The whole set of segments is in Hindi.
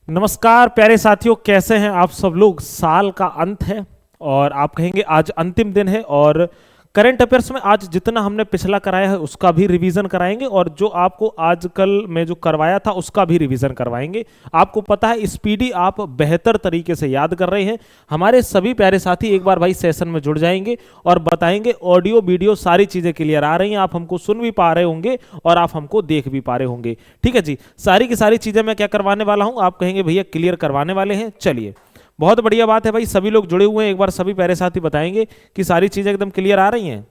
नमस्कार प्यारे साथियों, कैसे हैं आप सब लोग। साल का अंत है और आप कहेंगे आज अंतिम दिन है और करंट अफेयर्स में आज जितना हमने पिछला कराया है उसका भी रिवीजन कराएंगे और जो आपको आजकल में जो करवाया था उसका भी रिवीजन करवाएंगे। आपको पता है स्पीडी आप बेहतर तरीके से याद कर रहे हैं। हमारे सभी प्यारे साथी एक बार भाई सेशन में जुड़ जाएंगे और बताएंगे, ऑडियो वीडियो सारी चीज़ें क्लियर आ रही हैं, आप हमको सुन भी पा रहे होंगे और आप हमको देख भी पा रहे होंगे। ठीक है जी, सारी की सारी चीज़ें मैं क्या करवाने वाला हूँ, आप कहेंगे भैया क्लियर करवाने वाले हैं। चलिए, बहुत बढ़िया बात है भाई, सभी लोग जुड़े हुए हैं। एक बार सभी प्यारे साथी बताएंगे कि सारी चीजें एकदम क्लियर आ रही हैं।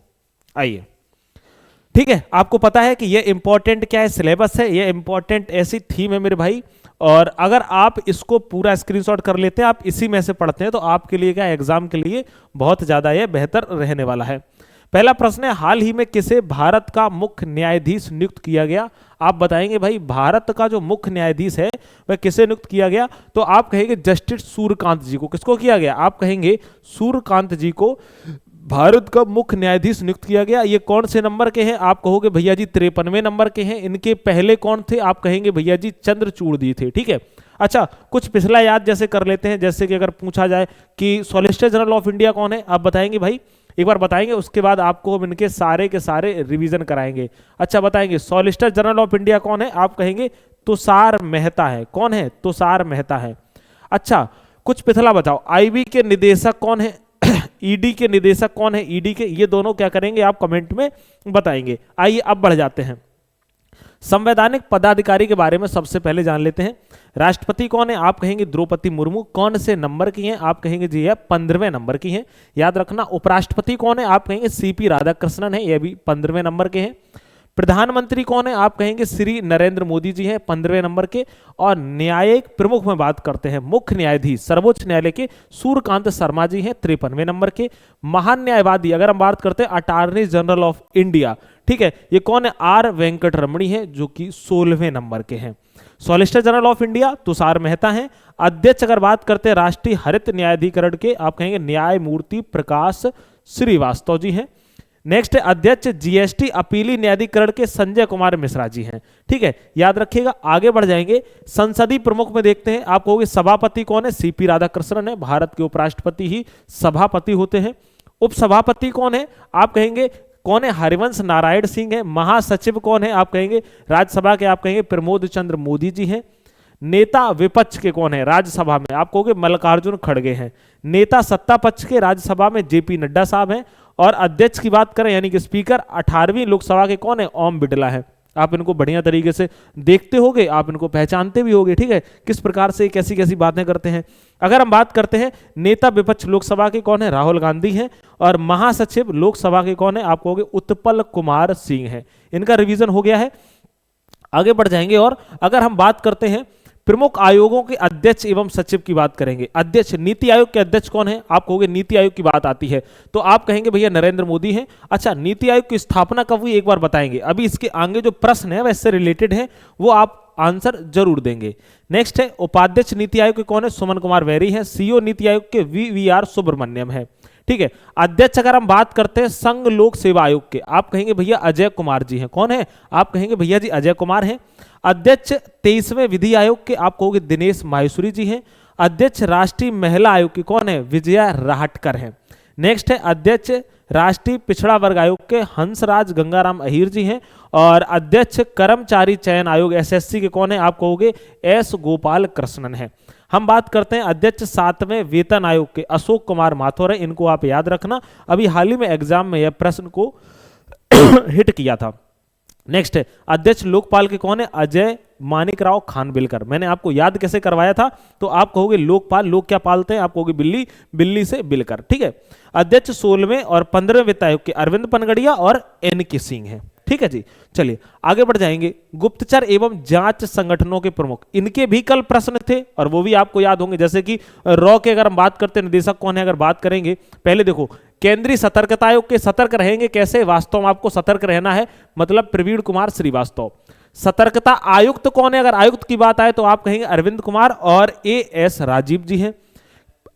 आइए, ठीक है, आपको पता है कि ये इंपॉर्टेंट क्या है, सिलेबस है, ये इंपॉर्टेंट ऐसी थीम है मेरे भाई। और अगर आप इसको पूरा स्क्रीनशॉट कर लेते हैं, आप इसी में से पढ़ते हैं, तो आपके लिए क्या, एग्जाम के लिए बहुत ज्यादा ये बेहतर रहने वाला है। पहला प्रश्न है, हाल ही में किसे भारत का मुख्य न्यायाधीश नियुक्त किया गया। आप बताएंगे भाई भारत का जो मुख्य न्यायाधीश है वह किसे नियुक्त किया गया, तो आप कहेंगे जस्टिस सूर्यकांत जी को। किसको किया गया, आप कहेंगे सूर्यकांत जी को भारत का मुख्य न्यायाधीश नियुक्त किया गया। ये कौन से नंबर के हैं, आप कहोगे भैया जी 53वें नंबर के हैं। इनके पहले कौन थे, आप कहेंगे भैया जी चंद्रचूड़ जी थे। ठीक है, अच्छा कुछ पिछला याद जैसे कर लेते हैं, जैसे कि अगर पूछा जाए कि सॉलिसिटर जनरल ऑफ इंडिया कौन है, आप बताएंगे भाई, एक बार बताएंगे, उसके बाद आपको हम इनके सारे के सारे रिवीजन कराएंगे। अच्छा बताएंगे सॉलिसिटर जनरल ऑफ इंडिया कौन है, आप कहेंगे तुषार मेहता है। कौन है, तुषार मेहता है। अच्छा कुछ पिछला बताओ, आईबी के निदेशक कौन है, ईडी के निदेशक कौन है, ईडी के, ये दोनों क्या करेंगे आप कमेंट में बताएंगे। आइए अब बढ़ जाते हैं, संवैधानिक पदाधिकारी के बारे में सबसे पहले जान लेते हैं। राष्ट्रपति कौन है, आप कहेंगे द्रौपदी मुर्मू। कौन से नंबर की हैं, आप कहेंगे जी है 15वें नंबर की हैं, याद रखना। उपराष्ट्रपति कौन है, आप कहेंगे सीपी राधाकृष्णन है, यह भी 15वें नंबर के हैं। प्रधानमंत्री कौन है, आप कहेंगे श्री नरेंद्र मोदी जी हैं, 15वें नंबर के। और न्यायिक प्रमुख में बात करते हैं, मुख्य न्यायाधीश सर्वोच्च न्यायालय के सूर्यकांत शर्मा जी हैं, 53वें नंबर के। महान न्यायवादी अगर हम बात करते हैं अटॉर्नी जनरल ऑफ इंडिया, ठीक है, ये कौन है, आर वेंकट रमणी है, जो कि 16वें नंबर के हैं। Solicitor general of India Tushar Mehta हैं। अध्यक्ष अगर बात करते हैं राष्ट्रीय हरित न्यायाधिकरण के, आप कहेंगे न्यायमूर्ति प्रकाश श्रीवास्तव जी हैं। नेक्स्ट है अध्यक्ष जीएसटी अपीली न्यायाधिकरण के संजय कुमार मिश्रा जी हैं। ठीक है, याद रखिएगा। आगे बढ़ जाएंगे, संसदीय प्रमुख में देखते हैं, आप कहोगे सभापति कौन है, सीपी राधाकृष्णन है, भारत के उपराष्ट्रपति ही सभापति होते हैं। उपसभापति कौन है, आप कहेंगे कौन है, हरिवंश नारायण सिंह है। महासचिव कौन है, आप कहेंगे राज्यसभा के, आप कहेंगे प्रमोद चंद्र मोदी जी हैं। नेता विपक्ष के कौन है राज्यसभा में, आप कहोगे मल्लिकार्जुन खड़गे हैं। नेता सत्ता पक्ष के राज्यसभा में जेपी नड्डा साहब हैं। और अध्यक्ष की बात करें यानी कि स्पीकर 18वीं लोकसभा के कौन है, ओम बिड़ला है। आप इनको बढ़िया तरीके से देखते होगे, आप इनको पहचानते भी होगे। ठीक है, किस प्रकार से कैसी कैसी बातें करते हैं। अगर हम बात करते हैं नेता विपक्ष लोकसभा के कौन है, राहुल गांधी हैं। और महासचिव लोकसभा के कौन है, आप कहोगे उत्पल कुमार सिंह है। इनका रिवीजन हो गया है। आगे बढ़ जाएंगे और अगर हम बात करते हैं प्रमुख आयोगों के अध्यक्ष एवं सचिव की बात करेंगे। अध्यक्ष, नीति आयोग के अध्यक्ष कौन है, आप कहोगे नीति आयोग की बात आती है तो आप कहेंगे भैया नरेंद्र मोदी हैं। अच्छा, नीति आयोग की स्थापना कब हुई एक बार बताएंगे। अभी इसके आगे जो प्रश्न है वह इससे रिलेटेड है, वो आप आंसर जरूर देंगे। नेक्स्ट है उपाध्यक्ष नीति आयोग के कौन है, सुमन कुमार बैरी हैं। सीईओ नीति आयोग के वीवीआर सुब्रमण्यम है। ठीक है, अध्यक्ष अगर हम बात करते हैं संघ लोक सेवा आयोग के, आप कहेंगे भैया अजय कुमार जी हैं। कौन है, आप कहेंगे भैया जी अजय कुमार हैं। अध्यक्ष 23वें विधि आयोग के, आप कहोगे दिनेश माहेश्वरी जी हैं। अध्यक्ष राष्ट्रीय महिला आयोग की कौन है, विजया राहटकर हैं। नेक्स्ट है अध्यक्ष राष्ट्रीय पिछड़ा वर्ग आयोग के हंसराज गंगाराम अहीर जी हैं। और अध्यक्ष कर्मचारी चयन आयोग एसएससी के कौन है, आप कहोगे एस गोपाल कृष्णन है। हम बात करते हैं अध्यक्ष 7वें वेतन आयोग के अशोक कुमार माथुर है। इनको आप याद रखना, अभी हाल ही में एग्जाम में यह प्रश्न को हिट किया था। नेक्स्ट है अध्यक्ष लोकपाल के कौन है, अजय मानिकराव खानविलकर। मैंने आपको याद कैसे करवाया था, तो आप कहोगे लोकपाल, लोग क्या पालते हैं, आप कहोगे बिल्ली, बिल्ली से बिलकर। ठीक है, अध्यक्ष 16वें और 15वें वित्त आयोग के अरविंद पनगड़िया और एन.के. सिंह हैं। ठीक है जी, चलिए आगे बढ़ जाएंगे। गुप्तचर एवं जांच संगठनों के प्रमुख, इनके भी कल प्रश्न थे और वो भी आपको याद होंगे। जैसे कि रॉ के अगर हम बात करते हैं निदेशक कौन है, अगर बात करेंगे पहले देखो केंद्रीय सतर्कता आयोग के सतर्क रहेंगे कैसे, वास्तव में आपको सतर्क रहना है, मतलब प्रवीण कुमार श्रीवास्तव। सतर्कता आयुक्त कौन है, अगर आयुक्त की बात आए तो आप कहेंगे अरविंद कुमार और एएस राजीव जी हैं।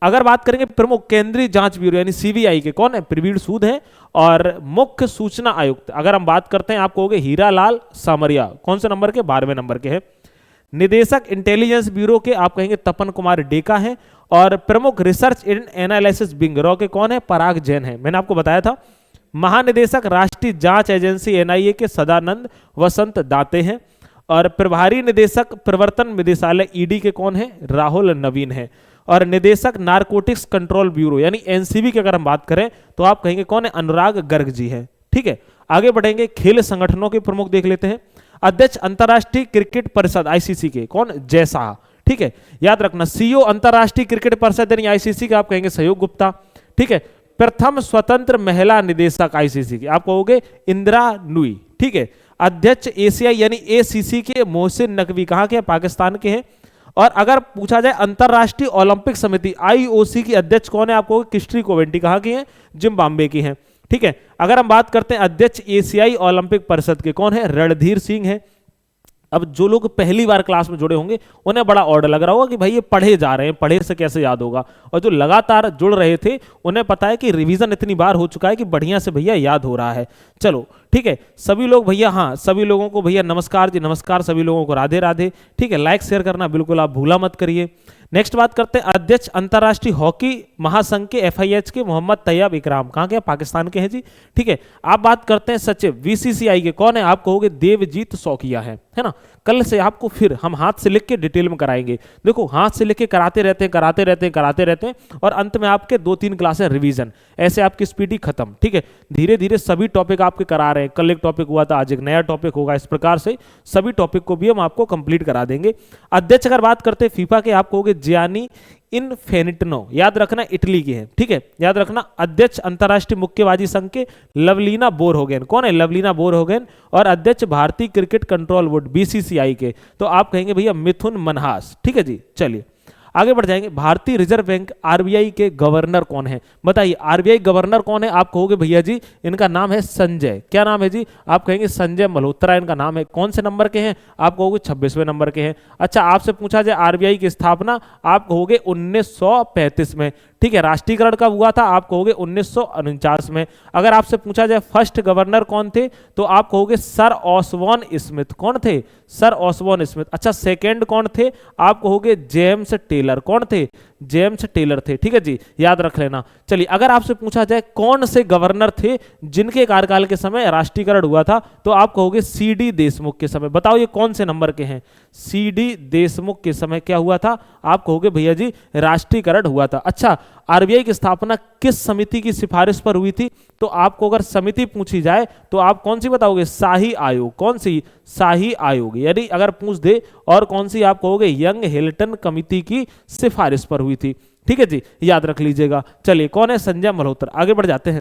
अगर बात करेंगे प्रमुख केंद्रीय जांच ब्यूरो यानी सीबीआई के कौन है, प्रवीण सूद हैं। और मुख्य सूचना आयुक्त अगर हम बात करते हैं आप कहोगे हीरा लाल सामरिया। कौन से नंबर के, 12वें नंबर के हैं। निदेशक इंटेलिजेंस ब्यूरो के आप कहेंगे तपन कुमार डेका हैं, और प्रमुख रिसर्च एंड एनालिसिस ब्यूरो के कौन है, पराग जैन है, मैंने आपको बताया था। महानिदेशक राष्ट्रीय जांच एजेंसी एनआईए के सदानंद वसंत दाते हैं, और प्रभारी निदेशक प्रवर्तन निदेशालय ईडी के कौन है, राहुल नवीन है, और निदेशक नारकोटिक्स कंट्रोल ब्यूरो यानी एनसीबी की अगर हम बात करें तो आप कहेंगे कौन है, अनुराग गर्ग जी है। ठीक है, आगे बढ़ेंगे, खेल संगठनों के प्रमुख देख लेते हैं। अध्यक्ष अंतरराष्ट्रीय क्रिकेट परिषद आईसीसी के कौन, जय शाह। ठीक है, याद रखना सीईओ अंतरराष्ट्रीय क्रिकेट परिषद यानी आईसीसी का आप कहेंगे सहयोग गुप्ता। ठीक है, प्रथम स्वतंत्र महिला निदेशक आईसीसी की आप कहोगे इंदिरा नुई। ठीक है, अध्यक्ष एसीआई यानी एसीसी के मोहसिन नकवी कहां के, पाकिस्तान के हैं। और अगर पूछा जाए अंतरराष्ट्रीय ओलंपिक समिति आईओसी की अध्यक्ष कौन है, आपको क्रिस्टी कोवेंटी कहां की हैं, जिम्बाब्वे की हैं। ठीक है, अगर हम बात करते हैं अध्यक्ष एशियाई ओलंपिक परिषद के कौन है, रणधीर सिंह है। अब जो लोग पहली बार क्लास में जुड़े होंगे उन्हें बड़ा ऑर्डर लग रहा होगा कि भाई ये पढ़े जा रहे हैं, पढ़े से कैसे याद होगा, और जो लगातार जुड़ रहे थे उन्हें पता है कि रिवीजन इतनी बार हो चुका है कि बढ़िया से भैया याद हो रहा है। चलो ठीक है, सभी लोग भैया, हाँ सभी लोगों को भैया नमस्कार जी, नमस्कार, सभी लोगों को राधे राधे। ठीक है, लाइक शेयर करना बिल्कुल आप भूला मत करिए। नेक्स्ट बात करते हैं अध्यक्ष अंतरराष्ट्रीय हॉकी महासंघ के एफआईएच के मोहम्मद तैयब इकराम कहाँ के, पाकिस्तान के हैं जी। ठीक है, आप बात करते हैं सचिव बीसीसीआई के कौन है, आप कहोगे देवजीत सौकिया है ना। कल से आपको फिर हम हाथ से लिख के डिटेल में कराएंगे। देखो हाथ से लिख के कराते रहते हैं, कराते रहते हैं, कराते रहते हैं, और अंत में आपके 2-3 क्लासें रिवीजन, ऐसे आपकी स्पीड खत्म। ठीक है, धीरे धीरे सभी टॉपिक आपके करा रहे हैं, कल एक टॉपिक हुआ था, आज एक नया टॉपिक होगा, इस प्रकार से सभी टॉपिक को भी हम आपको कंप्लीट करा देंगे। अध्यक्ष अगर बात करते हैं फीफा के, आप कहोगे जियानी इनफेनिटिनो, याद रखना इटली की है। ठीक है, याद रखना अध्यक्ष अंतरराष्ट्रीय मुक्केबाजी संघ के लवलीना बोरहोगेन, कौन है, लवलीना बोरहोगेन, और अध्यक्ष भारतीय क्रिकेट कंट्रोल बोर्ड बीसीसीआई के तो आप कहेंगे भैया मिथुन मनहास। ठीक है जी, चलिए आगे बढ़ जाएंगे। भारतीय रिजर्व बैंक आरबीआई के गवर्नर कौन है, बताइए आरबीआई गवर्नर कौन है, आप कहोगे भैया जी इनका नाम है संजय, क्या नाम है जी, आप कहेंगे संजय मल्होत्रा इनका नाम है। कौन से नंबर के हैं, आप कहोगे 26वें नंबर के हैं। अच्छा, आपसे पूछा जाए आरबीआई की स्थापना, आप कहोगे 1935 में। ठीक है, राष्ट्रीयकरण कब हुआ था, आप कहोगे 1949 में। अगर आपसे पूछा जाए फर्स्ट गवर्नर कौन थे, तो आप कहोगे सर ऑसबॉर्न स्मिथ, कौन थे, सर ऑसबॉर्न स्मिथ। अच्छा, सेकंड कौन थे, आप कहोगे जेम्स टेलर, कौन थे, जेम्स टेलर थे। ठीक है जी, याद रख लेना। चलिए अगर आपसे पूछा जाए कौन से गवर्नर थे जिनके कार्यकाल के समय राष्ट्रीयकरण हुआ था, तो आप कहोगे सीडी देशमुख के समय। बताओ ये कौन से नंबर के हैं, सीडी देशमुख के समय क्या हुआ था, आप कहोगे भैया जी राष्ट्रीयकरण हुआ था। अच्छा, आरबीआई की स्थापना किस समिति की सिफारिश पर हुई थी, तो आपको अगर समिति पूछी जाए तो आप कौन सी बताओगे, शाही आयोग, कौन सी, शाही आयोग, यानी अगर पूछ दे और कौन सी, आप कहोगे यंग हिल्टन कमिटी की सिफारिश पर हुई थी। ठीक है जी, याद रख लीजिएगा। चलिए कौन है, संजय मल्होत्रा। आगे बढ़ जाते हैं।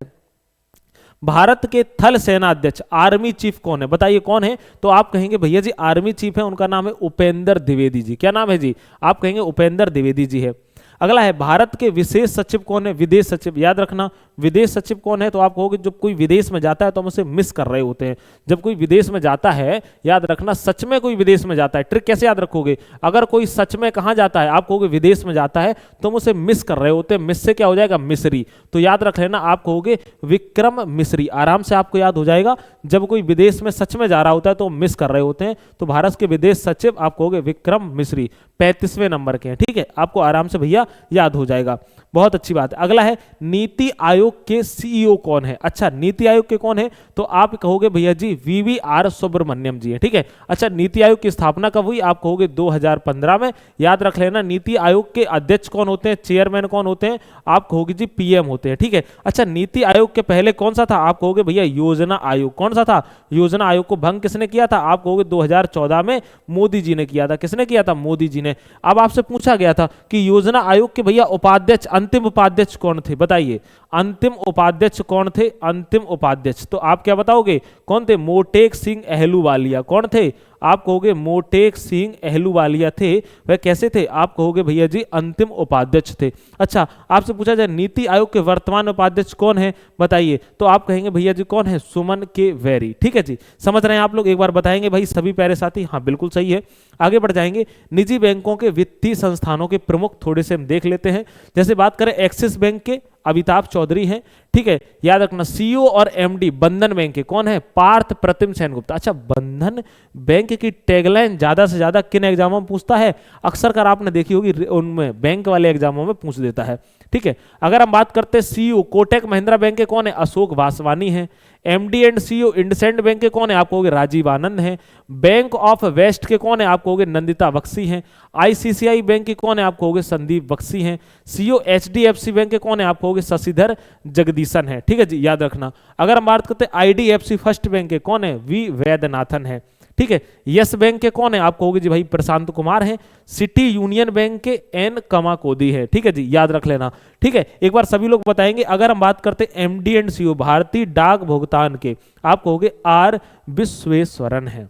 भारत के थल सेना अध्यक्ष आर्मी चीफ कौन है, बताइए कौन है, तो आप कहेंगे भैया जी आर्मी चीफ है, उनका नाम है उपेंद्र द्विवेदी जी। क्या नाम है जी, आप कहेंगे उपेंद्र द्विवेदी जी है। अगला है भारत के विशेष सचिव कौन है, विदेश सचिव, याद रखना विदेश सचिव कौन है, तो आप कहोगे जब कोई विदेश में जाता है तो हम उसे मिस कर रहे होते हैं। जब कोई विदेश में जाता है, याद रखना सच में कोई विदेश में जाता है, ट्रिक कैसे याद रखोगे, अगर कोई सच में कहां जाता है, आप कहोगे विदेश में जाता है, तो हम उसे मिस कर रहे होते हैं, मिस से क्या हो जाएगा, मिस्री, तो याद रख लेना आप कहोगे विक्रम मिस्री, आराम से आपको याद हो जाएगा। जब कोई विदेश में सच में जा रहा होता है तो मिस कर रहे होते हैं, तो भारत के विदेश सचिव आप कहोगे विक्रम मिस्री, 35वें नंबर के हैं। ठीक है, आपको आराम से भैया याद हो जाएगा, बहुत अच्छी बात है। अगला है नीति आयोग के सीईओ कौन है। अच्छा, नीति आयोग के कौन है, तो आप कहोगे भैया जी वीवीआर सुब्रमण्यम जी है। ठीक है, अच्छा नीति आयोग की स्थापना कब हुई, आप कहोगे 2015 में। याद रख लेना नीति आयोग के अध्यक्ष कौन होते हैं, चेयरमैन कौन होते हैं, आप कहोगे जी पीएम होते हैं। ठीक है, अच्छा नीति आयोग के पहले कौन सा था, आप कहोगे भैया योजना आयोग, कौन सा था, योजना आयोग को भंग किसने किया था, आप कहोगे 2014 में मोदी जी ने किया था। किसने किया था, मोदी जी ने। अब आपसे पूछा गया था कि योजना आयोग के भैया उपाध्यक्ष, अंतिम उपाध्यक्ष कौन थे, बताइए अंतिम उपाध्यक्ष कौन थे, अंतिम उपाध्यक्ष, तो आप क्या बताओगे कौन थे, मोटेक सिंह अहलूवालिया, कौन थे, आप कहोगे मोटेक सिंह अहलूवालिया थे। वह कैसे थे, आप कहोगे भैया जी अंतिम उपाध्यक्ष थे। अच्छा, आपसे पूछा जाए नीति आयोग के वर्तमान उपाध्यक्ष कौन है, बताइए, तो आप कहेंगे भैया जी कौन है, सुमन के वैरी। ठीक है जी, समझ रहे हैं आप लोग, एक बार बताएंगे भाई सभी प्यारे साथी, हाँ बिल्कुल सही है। आगे बढ़ जाएंगे, निजी बैंकों के वित्तीय संस्थानों के प्रमुख थोड़े से हम देख लेते हैं। जैसे बात करें एक्सिस बैंक के, अमिताभ चौधरी हैं। ठीक है, याद रखना सीईओ और एमडी बंधन बैंक के कौन है? पार्थ प्रतिम सेनगुप्ता। अच्छा, बंधन बैंक की टैगलाइन ज्यादा से ज्यादा किन एग्जामों में पूछता है? अक्सर कर आपने देखी होगी उनमें, बैंक वाले एग्जामों में पूछ देता है। ठीक है, अगर हम बात करते हैं सीईओ कोटक महिंद्रा बैंक के कौन है? अशोक वासवानी है। MD and CEO IndusInd bank के कौन है? आप कहोगे राजीव आनंद है। बैंक ऑफ वेस्ट के कौन है? आप कहोगे नंदिता बख्शी हैं। आईसीसीआई बैंक के कौन है? आप कहोगे संदीप बख्शी हैं। सीईओ एचडीएफसी बैंक के कौन है? आप कहोगे शशिधर जगदीशन है। ठीक है जी, याद रखना। अगर हम बात करते हैं आईडीएफसी फर्स्ट बैंक के कौन है? वी वैद्यनाथन है। ठीक है, यस बैंक के कौन है? आप कहोगे जी भाई प्रशांत कुमार है। सिटी यूनियन बैंक के एन कमाकोदी है। ठीक है जी, याद रख लेना। ठीक है, एक बार सभी लोग बताएंगे। अगर हम बात करते हैं एमडी एंड सीईओ भारतीय डाक भुगतान के, आप कहोगे आर विश्वेश्वरन है।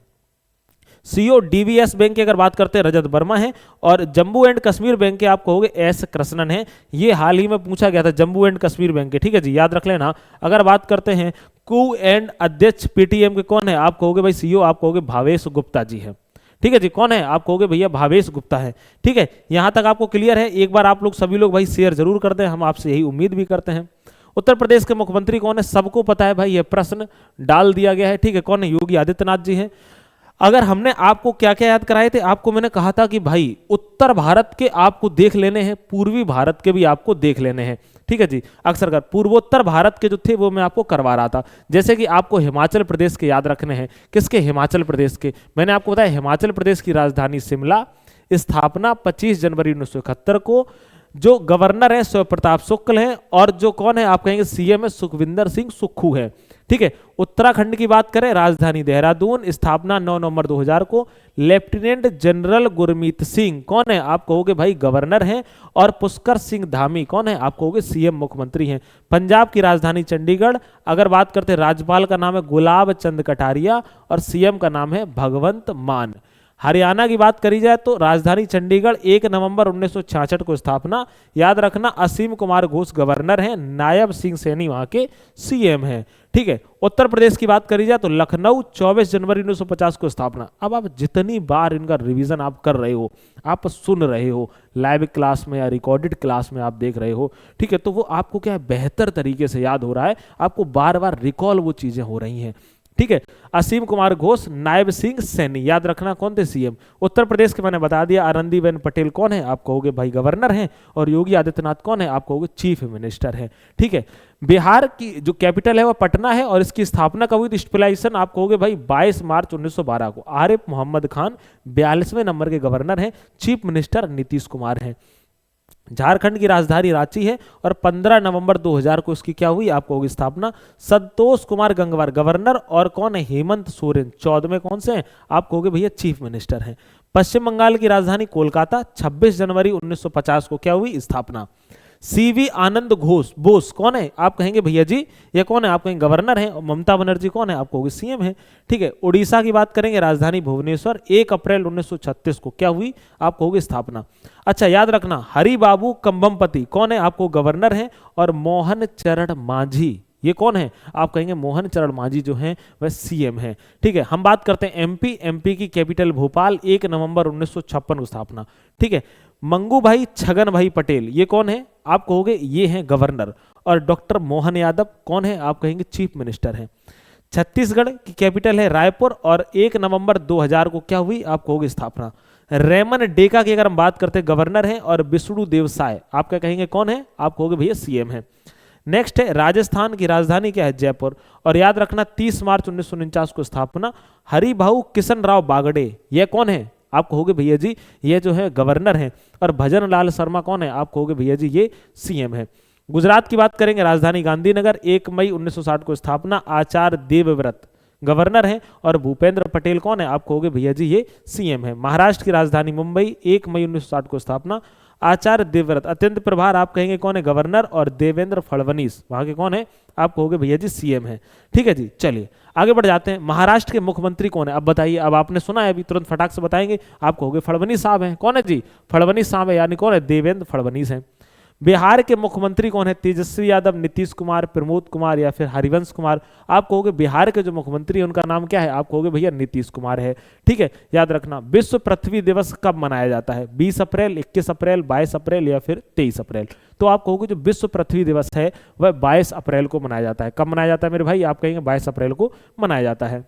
सीईओ डीवीएस बैंक की अगर बात करते हैं रजत वर्मा है। और जम्मू एंड कश्मीर बैंक के आप कहोगे एस कृष्णन है। ये हाल ही में पूछा गया था जम्मू एंड कश्मीर बैंक के। ठीक है जी, याद रख लेना। अगर बात करते हैं कू एंड अध्यक्ष पीटीएम के कौन है? आप कहोगे भाई सीईओ, आप कहोगे भावेश गुप्ता जी है। ठीक है जी, कौन है? आप कहोगे भैया भावेश गुप्ता है। ठीक है, यहां तक आपको क्लियर है? एक बार आप लोग सभी लोग भाई शेयर जरूर कर दें, हम आपसे यही उम्मीद भी करते हैं। उत्तर प्रदेश के मुख्यमंत्री कौन है? सबको पता है भाई, यह प्रश्न डाल दिया गया है। ठीक है, कौन है? योगी आदित्यनाथ जी हैं। अगर हमने आपको क्या क्या याद कराए थे, आपको मैंने कहा था कि भाई उत्तर भारत के आपको देख लेने हैं, पूर्वी भारत के भी आपको देख लेने हैं। ठीक है जी, अक्सर कर पूर्वोत्तर भारत के जो थे वो मैं आपको करवा रहा था। जैसे कि आपको हिमाचल प्रदेश के याद रखने हैं। किसके? हिमाचल प्रदेश के। मैंने आपको बताया हिमाचल प्रदेश की राजधानी शिमला, स्थापना 25 जनवरी 1971 को। जो गवर्नर है शिव प्रताप शुक्ल हैं, और जो कौन है आप कहेंगे सीएम है सुखविंदर सिंह सुक्खू है। ठीक है, उत्तराखंड की बात करें, राजधानी देहरादून, स्थापना 9 नवंबर 2000 को। लेफ्टिनेंट जनरल गुरमीत सिंह कौन है? आप कहोगे भाई गवर्नर हैं। और पुष्कर सिंह धामी कौन है? आप कहोगे सीएम मुख्यमंत्री हैं। पंजाब की राजधानी चंडीगढ़। अगर बात करते हैं राज्यपाल का नाम है गुलाब चंद कटारिया और सीएम का नाम है भगवंत मान। हरियाणा की बात करी जाए तो राजधानी चंडीगढ़, 1 नवंबर 1966 को स्थापना। याद रखना असीम कुमार घोष गवर्नर हैं, नायब सिंह सैनी वहां के सीएम हैं। ठीक है, उत्तर प्रदेश की बात करी जाए तो लखनऊ, 24 जनवरी 1950 को स्थापना। अब आप जितनी बार इनका रिवीजन आप कर रहे हो, आप सुन रहे हो लाइव क्लास में या रिकॉर्डेड क्लास में आप देख रहे हो, ठीक है, तो वो आपको क्या है बेहतर तरीके से याद हो रहा है, आपको बार बार रिकॉल वो चीजें हो रही हैं। ठीक है, असीम कुमार घोष, नायब सिंह सैनी, याद रखना कौन थे सीएम। उत्तर प्रदेश के मैंने बता दिया, आनंदीबेन पटेल कौन है? आप कहोगे भाई गवर्नर हैं। और योगी आदित्यनाथ कौन है? आप कहोगे चीफ मिनिस्टर है। ठीक है, बिहार की जो कैपिटल है वो पटना है, और इसकी स्थापना कब हुई थी? स्पेलाइजेशन आप कहोगे भाई 22 मार्च 1912 को। आरिफ मोहम्मद खान 42वें नंबर के गवर्नर हैं। चीफ मिनिस्टर नीतीश कुमार हैं। झारखंड की राजधानी रांची है, और 15 नवंबर 2000 को इसकी क्या हुई? आप कहोगे स्थापना। संतोष कुमार गंगवार गवर्नर, और कौन है? हेमंत सोरेन 14वें कौन से हैं? आप कहोगे भैया चीफ मिनिस्टर हैं। पश्चिम बंगाल की राजधानी कोलकाता, 26 जनवरी 1950 को क्या हुई? स्थापना। सीवी आनंद घोष बोस कौन है? आप कहेंगे भैया जी ये कौन है? आप कहेंगे गवर्नर हैं। और ममता बनर्जी कौन है? आप कहोगे सीएम है। ठीक है, उड़ीसा की बात करेंगे, राजधानी भुवनेश्वर, 1 अप्रैल 1936 को क्या हुई? आप कहोगे स्थापना। अच्छा, याद रखना हरि बाबू कंभमपति कौन है? आपको गवर्नर हैं। और मोहन चरण मांझी ये कौन है? आप कहेंगे मोहन चरण मांझी जो हैं वह सीएम हैं। ठीक है, हम बात करते हैं एमपी की कैपिटल भोपाल, 1 नवंबर 1956 को स्थापना। ठीक है, मंगू भाई छगन भाई पटेल ये कौन है? आप कहोगे ये हैं गवर्नर। और डॉक्टर मोहन यादव कौन है? आप कहेंगे चीफ मिनिस्टर हैं। छत्तीसगढ़ की कैपिटल है रायपुर, और 1 नवंबर 2000 को क्या हुई? आप कहोगे स्थापना। रेमन डेका की अगर हम बात करते हैं गवर्नर हैं। और विष्णु देव साय आप क्या कहेंगे कौन है? आप कहोगे भैया सीएम है। नेक्स्ट है राजस्थान की राजधानी क्या है? जयपुर, और याद रखना 30 मार्च 1949 को स्थापना। हरिभाऊ किशन राव बागड़े ये कौन है? आप कहोगे भैया जी ये जो है गवर्नर हैं। और भजन लाल शर्मा कौन है? आप कहोगे भैया जी ये सीएम है। गुजरात की बात करेंगे, राजधानी गांधीनगर, 1 मई 1960 को स्थापना। आचार्य देवव्रत गवर्नर हैं। और भूपेंद्र पटेल कौन है? आप कहोगे भैया जी ये सीएम है। महाराष्ट्र की राजधानी मुंबई, 1 मई 1960 को स्थापना। आचार्य देवव्रत अत्यंत प्रभार आप कहेंगे कौन है? गवर्नर। और देवेंद्र फडणवीस वहां के कौन है? आप कहोगे भैया जी सीएम है। ठीक है जी, चलिए आगे बढ़ जाते हैं। महाराष्ट्र के मुख्यमंत्री कौन है? अब बताइए, अब आपने सुना है अभी तुरंत फटाक से बताएंगे। आप कहोगे फडणवीस साहब हैं। कौन है जी? फडणवीस साहब है, यानी कौन है? देवेंद्र फडणवीस हैं। बिहार के मुख्यमंत्री कौन है? तेजस्वी यादव, नीतीश कुमार, प्रमोद कुमार या फिर हरिवंश कुमार। आप कहोगे बिहार के जो मुख्यमंत्री है उनका नाम क्या है? आप कहोगे भैया नीतीश कुमार है। ठीक है, याद रखना। विश्व पृथ्वी दिवस कब मनाया जाता है? 20 अप्रैल, 21 अप्रैल, 22 अप्रैल या फिर 23 अप्रैल। तो आप कहोगे जो विश्व पृथ्वी दिवस है वह 22 अप्रैल को मनाया जाता है। कब मनाया जाता है मेरे भाई? आप कहेंगे 22 अप्रैल को मनाया जाता है।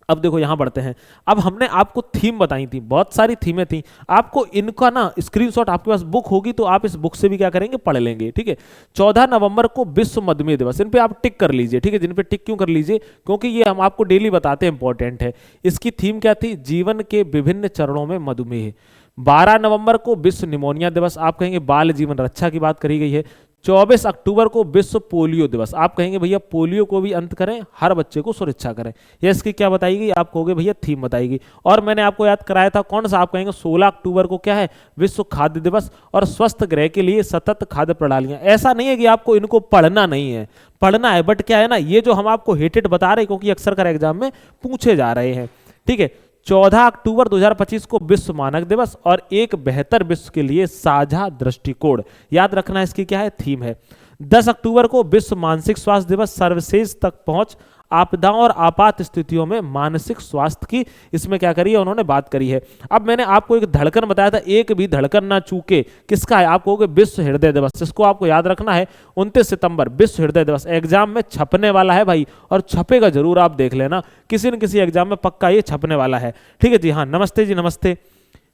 अब देखो यहां बढ़ते हैं। अब हमने आपको थीम बताई थी, बहुत सारी थीमें थी, आपको इनका ना स्क्रीनशॉट, आपके पास बुक होगी तो आप इस बुक से भी क्या करेंगे? पढ़ लेंगे। ठीक है, 14 नवंबर को विश्व मधुमेह दिवस, इन पे आप टिक कर लीजिए। ठीक है, जिन पे टिक क्यों कर लीजिए? क्योंकि ये हम आपको डेली बताते हैं, इंपॉर्टेंट है। इसकी थीम क्या थी? जीवन के विभिन्न चरणों में मधुमेह। 12 नवंबर को विश्व निमोनिया दिवस, आप कहेंगे बाल जीवन रक्षा की बात करी गई है। 24 अक्टूबर को विश्व पोलियो दिवस, आप कहेंगे भैया पोलियो को भी अंत करें, हर बच्चे को सुरक्षा करें। ये इसकी क्या बताई गई? आप कहोगे भैया थीम बताई गई। और मैंने आपको याद कराया था कौन सा? आप कहेंगे 16 अक्टूबर को क्या है? विश्व खाद्य दिवस और स्वस्थ ग्रह के लिए सतत खाद्य प्रणालियां। ऐसा नहीं है कि आपको इनको पढ़ना नहीं है, पढ़ना है, बट क्या है ना, ये जो हम आपको हेटेड बता रहे हैं क्योंकि अक्सर कर एग्जाम में पूछे जा रहे हैं। ठीक है, 14 अक्टूबर 2025 को विश्व मानक दिवस और एक बेहतर विश्व के लिए साझा दृष्टिकोण, याद रखना इसकी क्या है? थीम है। 10 अक्टूबर को विश्व मानसिक स्वास्थ्य दिवस, सर्वश्रेष्ठ तक पहुंच, आपदाओं और आपात स्थितियों में मानसिक स्वास्थ्य की इसमें क्या करी है? उन्होंने बात करी है। अब मैंने आपको एक धड़कन बताया था, एक भी धड़कन ना चूके, किसका है? आप कहोगे विश्व हृदय दिवस। इसको आपको याद रखना है, 29 सितंबर विश्व हृदय दिवस। एग्जाम में छपने वाला है भाई, और छपेगा जरूर, आप देख लेना, किसी न किसी एग्जाम में पक्का ये छपने वाला है। ठीक है जी, हाँ, नमस्ते जी, नमस्ते,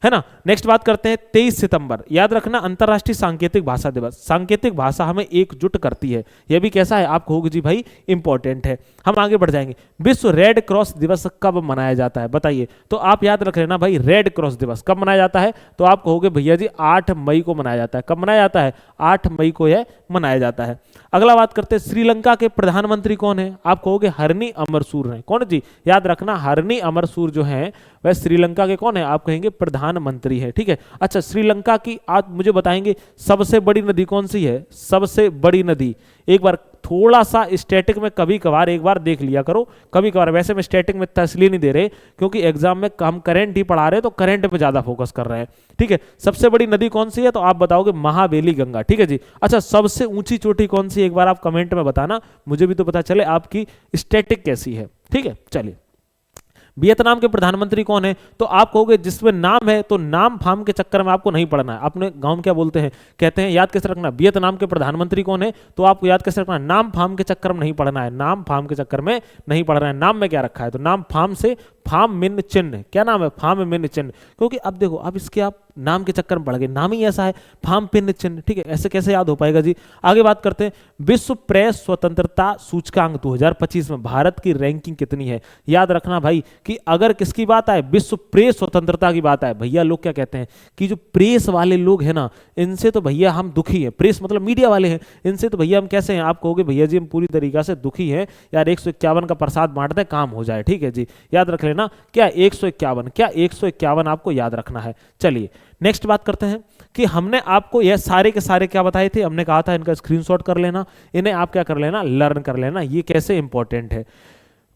है ना। नेक्स्ट बात करते हैं 23 सितंबर, याद रखना अंतरराष्ट्रीय सांकेतिक भाषा दिवस। सांकेतिक भाषा हमें एकजुट करती है, यह भी कैसा है? आप कहोगे जी भाई इंपॉर्टेंट है। हम आगे बढ़ जाएंगे। विश्व रेड क्रॉस दिवस कब मनाया जाता है? बताइए। तो आप याद रख लेना भाई, रेड क्रॉस दिवस कब मनाया जाता है? तो आप कहोगे भैया जी 8 मई को मनाया जाता है। कब मनाया जाता है? 8 मई को यह मनाया जाता है। अगला बात करते हैं, श्रीलंका के प्रधानमंत्री कौन है? आप कहोगे हरनी अमरसूर हैं। कौन जी? याद रखना हरनी अमरसूर जो है वह श्रीलंका के कौन है? आप कहेंगे प्रधानमंत्री है। ठीक है, अच्छा, श्रीलंका की आप मुझे बताएंगे सबसे बड़ी नदी कौन सी है? सबसे बड़ी नदी, एक बार थोड़ा सा स्टैटिक में कभी कभार एक बार देख लिया करो, कभी कभार। वैसे में स्टैटिक में इतना इसलिए नहीं दे रहे क्योंकि एग्जाम में हम करंट ही पढ़ा रहे हैं, तो करंट पे ज्यादा फोकस कर रहे हैं। ठीक है, सबसे बड़ी नदी कौन सी है? तो आप बताओगे महाबेली गंगा। ठीक है जी, अच्छा, सबसे ऊंची चोटी कौन सी? एक बार आप कमेंट में बताना, मुझे भी तो पता चले आपकी स्टैटिक कैसी है। ठीक है, चलिए। वियतनाम के प्रधानमंत्री कौन है? तो आप कहोगे जिसमें नाम है, तो नाम फाम के चक्कर में आपको नहीं पढ़ना है। अपने गांव में क्या बोलते हैं? कहते हैं याद कैसे रखना, वियतनाम के प्रधानमंत्री कौन है? तो आपको याद कैसे रखना, नाम फाम के चक्कर में नहीं पढ़ना है, नाम फाम के चक्कर में नहीं पढ़ना है। नाम में क्या रखा है? तो नाम फाम से फाम मिन चिन्ह, क्या नाम है? फाम मिन चिन्ह। क्योंकि अब देखो, अब इसके आप नाम के चक्कर में पड़ गए, नाम ही ऐसा है, फाम पिन चिन्ह। ठीक है, ऐसे कैसे याद हो पाएगा जी? आगे बात करते हैं, विश्व प्रेस स्वतंत्रता सूचकांक 2025 में भारत की रैंकिंग कितनी है? याद रखना भाई कि अगर किसकी बात आए, विश्व प्रेस स्वतंत्रता की बात आए, भैया लोग क्या कहते हैं कि जो प्रेस वाले लोग हैं ना, इनसे तो भैया हम दुखी हैं। प्रेस मतलब मीडिया वाले हैं, इनसे तो भैया हम कैसे हैं? आप कहोगे भैया जी हम पूरी तरीका से दुखी हैं यार, 151 का प्रसाद बांट दें काम हो जाए। ठीक है जी, याद रख लेना, क्या 151, क्या 151 आपको याद रखना है। चलिए नेक्स्ट बात करते हैं कि हमने आपको यह सारे के सारे क्या बताए थे? हमने कहा था इनका स्क्रीनशॉट कर लेना, इन्हें आप क्या कर लेना, लर्न कर लेना, ये कैसे इंपॉर्टेंट है।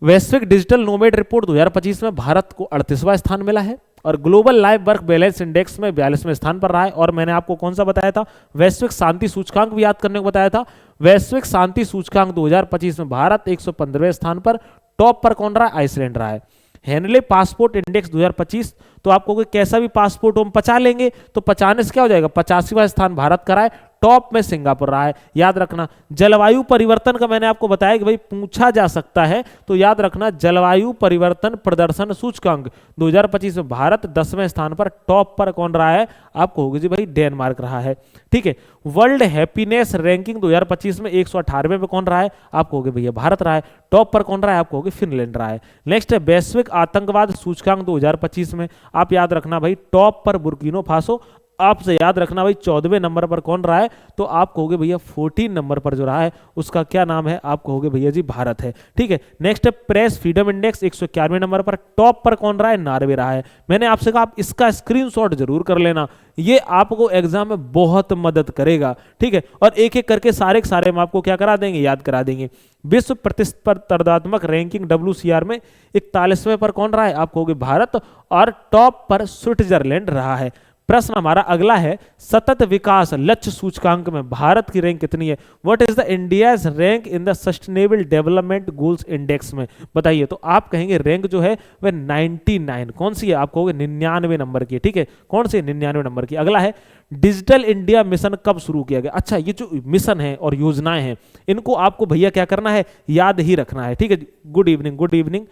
वैश्विक डिजिटल नोमैड रिपोर्ट 2025 में भारत को 38वां स्थान मिला है और global life work balance index में 42वें स्थान पर रहा है। और मैंने आपको कौन सा बताया था? वैश्विक शांति सूचकांक भी याद करने को बताया था। वैश्विक शांति सूचकांक 2025 में भारत 115वें स्थान पर, टॉप पर कौन रहा है? आइसलैंड रहा है। हेनले पासपोर्ट इंडेक्स 2025, तो आपको कोई कैसा भी पासपोर्ट हम 50 लेंगे तो 50 से क्या हो जाएगा? 85वां स्थान भारत का रहा है, टॉप में सिंगापुर रहा है। याद रखना, जलवायु परिवर्तन का मैंने आपको बताया कि भाई पूछा जा सकता है, तो याद रखना जलवायु परिवर्तन प्रदर्शन सूचकांक 2025 में भारत 10वें स्थान पर, टॉप पर कौन रहा है? आप कहोगे जी भाई डेनमार्क रहा है। ठीक है, वर्ल्ड हैप्पीनेस रैंकिंग 2025 में 118वें पे कौन रहा है? आप कहोगे भैया भारत रहा है। टॉप पर कौन रहा है? आप कहोगे फिनलैंड रहा है। नेक्स्ट है वैश्विक आतंकवाद सूचकांक 2025 में, आप याद रखना भाई टॉप पर बुर्किनो फासो, आपसे याद रखना भाई 14वें नंबर पर कौन रहा है? तो आप कहोगे भैया 14 नंबर पर जो रहा है उसका क्या नाम है? आप कहोगे भैया जी भारत है। ठीक है, नेक्स्ट है प्रेस फ्रीडम इंडेक्स 191वें नंबर पर, टॉप पर कौन रहा है? नॉर्वे रहा है। मैंने आपसे कहा आप इसका स्क्रीनशॉट जरूर कर लेना, ये आपको एग्जाम में बहुत मदद करेगा। ठीक है, और एक एक करके सारे के सारे हम आपको क्या करा देंगे? याद करा देंगे। विश्व प्रतिस्पर्धात्मक रैंकिंग WCR में 41वें पर कौन रहा है? आप कहोगे भारत, और टॉप पर स्विट्जरलैंड रहा है। प्रश्न हमारा अगला है, सतत विकास लक्ष्य सूचकांक में भारत की रैंक कितनी है? What is the India's rank in the sustainable development goals index में? बताइए। तो आप कहेंगे रैंक जो है वह 99, कौन सी है? आप कहोगे 99 नंबर की, ठीक है। कौन सी? 99 नंबर की। अगला है, डिजिटल इंडिया मिशन कब शुरू किया गया? अच्छा, ये जो मिशन है और योजनाएं हैं इनको आपको भैया क्या करना है? याद ही रखना है, ठीक है। गुड इवनिंग, गुड इवनिंग,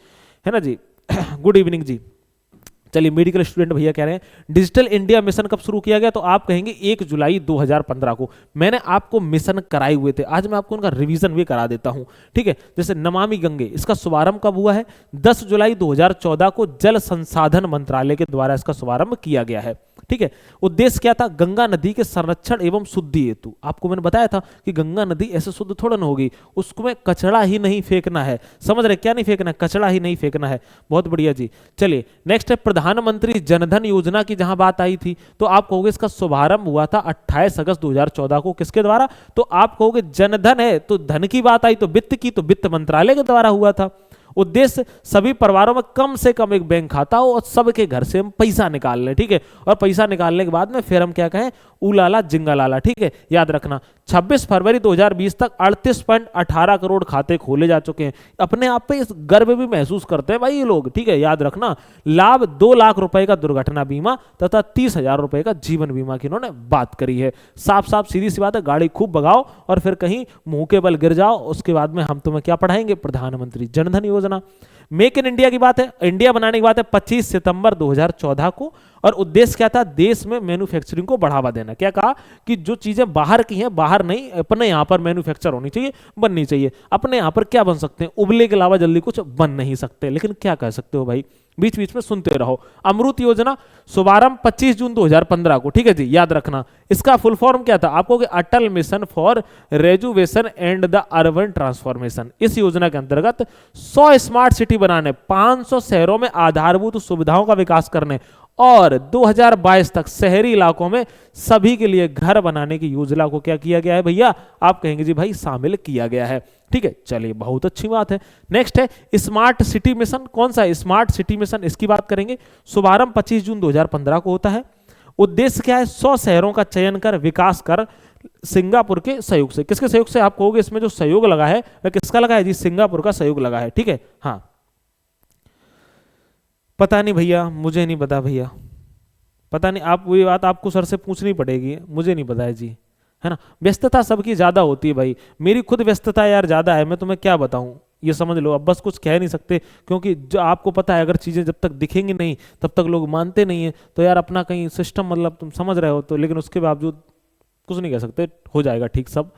है ना जी। गुड इवनिंग जी। चलिए, मेडिकल स्टूडेंट भैया कह रहे हैं डिजिटल इंडिया मिशन कब शुरू किया गया? तो आप कहेंगे 1 जुलाई 2015 को। मैंने आपको मिशन कराए हुए थे, आज मैं आपको उनका रिवीजन भी करा देता हूं, ठीक है। जैसे नमामि गंगे, इसका शुभारंभ कब हुआ है? 10 जुलाई 2014 को जल संसाधन मंत्रालय के द्वारा इसका शुभारंभ किया गया है, ठीक है। उद्देश्य क्या था? गंगा नदी के संरक्षण एवं शुद्धि हेतु। आपको मैंने बताया था कि गंगा नदी ऐसे शुद्ध थोड़ा ना होगी, उसमें कचरा ही नहीं फेंकना है। समझ रहे? क्या नहीं फेंकना है? कचरा ही नहीं फेंकना है। बहुत बढ़िया जी। चलिए नेक्स्ट है, प्रधानमंत्री जनधन योजना की जहां बात आई थी तो आप कहोगे इसका शुभारंभ हुआ था 28 अगस्त 2014 को। किसके द्वारा? तो आप कहोगे जनधन है तो धन की बात आई तो वित्त की, तो वित्त मंत्रालय के द्वारा हुआ था। उद्देश्य सभी परिवारों में कम से कम एक बैंक खाता हो और सबके घर से हम पैसा निकाल लें, ठीक है। और पैसा निकालने के बाद में फिर हम क्या कहें? उलाला जिंगालाला, ठीक है। याद रखना 26 फरवरी 2020 तक 38.18 करोड़ खाते खोले जा चुके हैं। अपने आप पे इस गर्व भी महसूस करते हैं भाई ये लोग, ठीक है। याद रखना लाभ 2 लाख रुपए का दुर्घटना बीमा तथा 30,000 रुपए का जीवन बीमा की इन्होंने बात करी है। साफ साफ सीधी सी बात है, गाड़ी खूब भगाओ और फिर कहीं मुंह के बल गिर जाओ, उसके बाद में हम तुम्हें क्या पढ़ाएंगे? प्रधानमंत्री जनधन योजना। मेक इन इंडिया की बात है, इंडिया बनाने की बात है 25 सितंबर 2014 को। और उद्देश्य क्या था? देश में मैन्युफैक्चरिंग को बढ़ावा देना। क्या कहा? कि जो चीजें बाहर की हैं, बाहर नहीं, अपने यहां पर मैन्युफैक्चर होनी चाहिए, बननी चाहिए। अपने यहां पर क्या बन सकते हैं? उबले के अलावा जल्दी कुछ बन नहीं सकते, लेकिन क्या कह सकते हो भाई? बीच बीच में सुनते रहो। अमृत योजना शुभारंभ 25 जून 2015 को, ठीक है जी। याद रखना इसका फुल फॉर्म क्या था? आपको कि Atal mission for rejuvenation and the urban transformation. इस योजना के अंतर्गत 100 स्मार्ट सिटी बनाने, 500 शहरों में आधारभूत सुविधाओं का विकास करने और 2022 तक शहरी इलाकों में सभी के लिए घर बनाने की योजना को क्या किया गया है भैया? आप कहेंगे जी भाई शामिल किया गया है, ठीक है। चलिए बहुत अच्छी बात है। नेक्स्ट है स्मार्ट सिटी मिशन। कौन सा है स्मार्ट सिटी मिशन? इसकी बात करेंगे। शुभारंभ 25 जून 2015 को होता है। उद्देश्य क्या है? 100 शहरों का चयन कर विकास कर सिंगापुर के सहयोग से। किसके सहयोग से? आप कहोगे इसमें जो सहयोग लगा है वह किसका लगा है जी? सिंगापुर का सहयोग लगा है, ठीक है। हाँ, पता नहीं भैया, मुझे नहीं पता भैया, पता नहीं। आप वही बात आपको सर से पूछनी पड़ेगी, मुझे नहीं पता है जी, है ना। व्यस्तता सबकी ज्यादा होती है भाई, मेरी खुद व्यस्तता यार ज्यादा है, मैं तुम्हें क्या बताऊं, ये समझ लो। अब बस कुछ कह नहीं सकते, क्योंकि जो आपको पता है अगर चीजें जब तक दिखेंगी नहीं तब तक लोग मानते नहीं है। तो यार अपना कहीं सिस्टम, मतलब तुम समझ रहे हो तो, लेकिन उसके बावजूद कुछ नहीं कह सकते, हो जाएगा ठीक सब।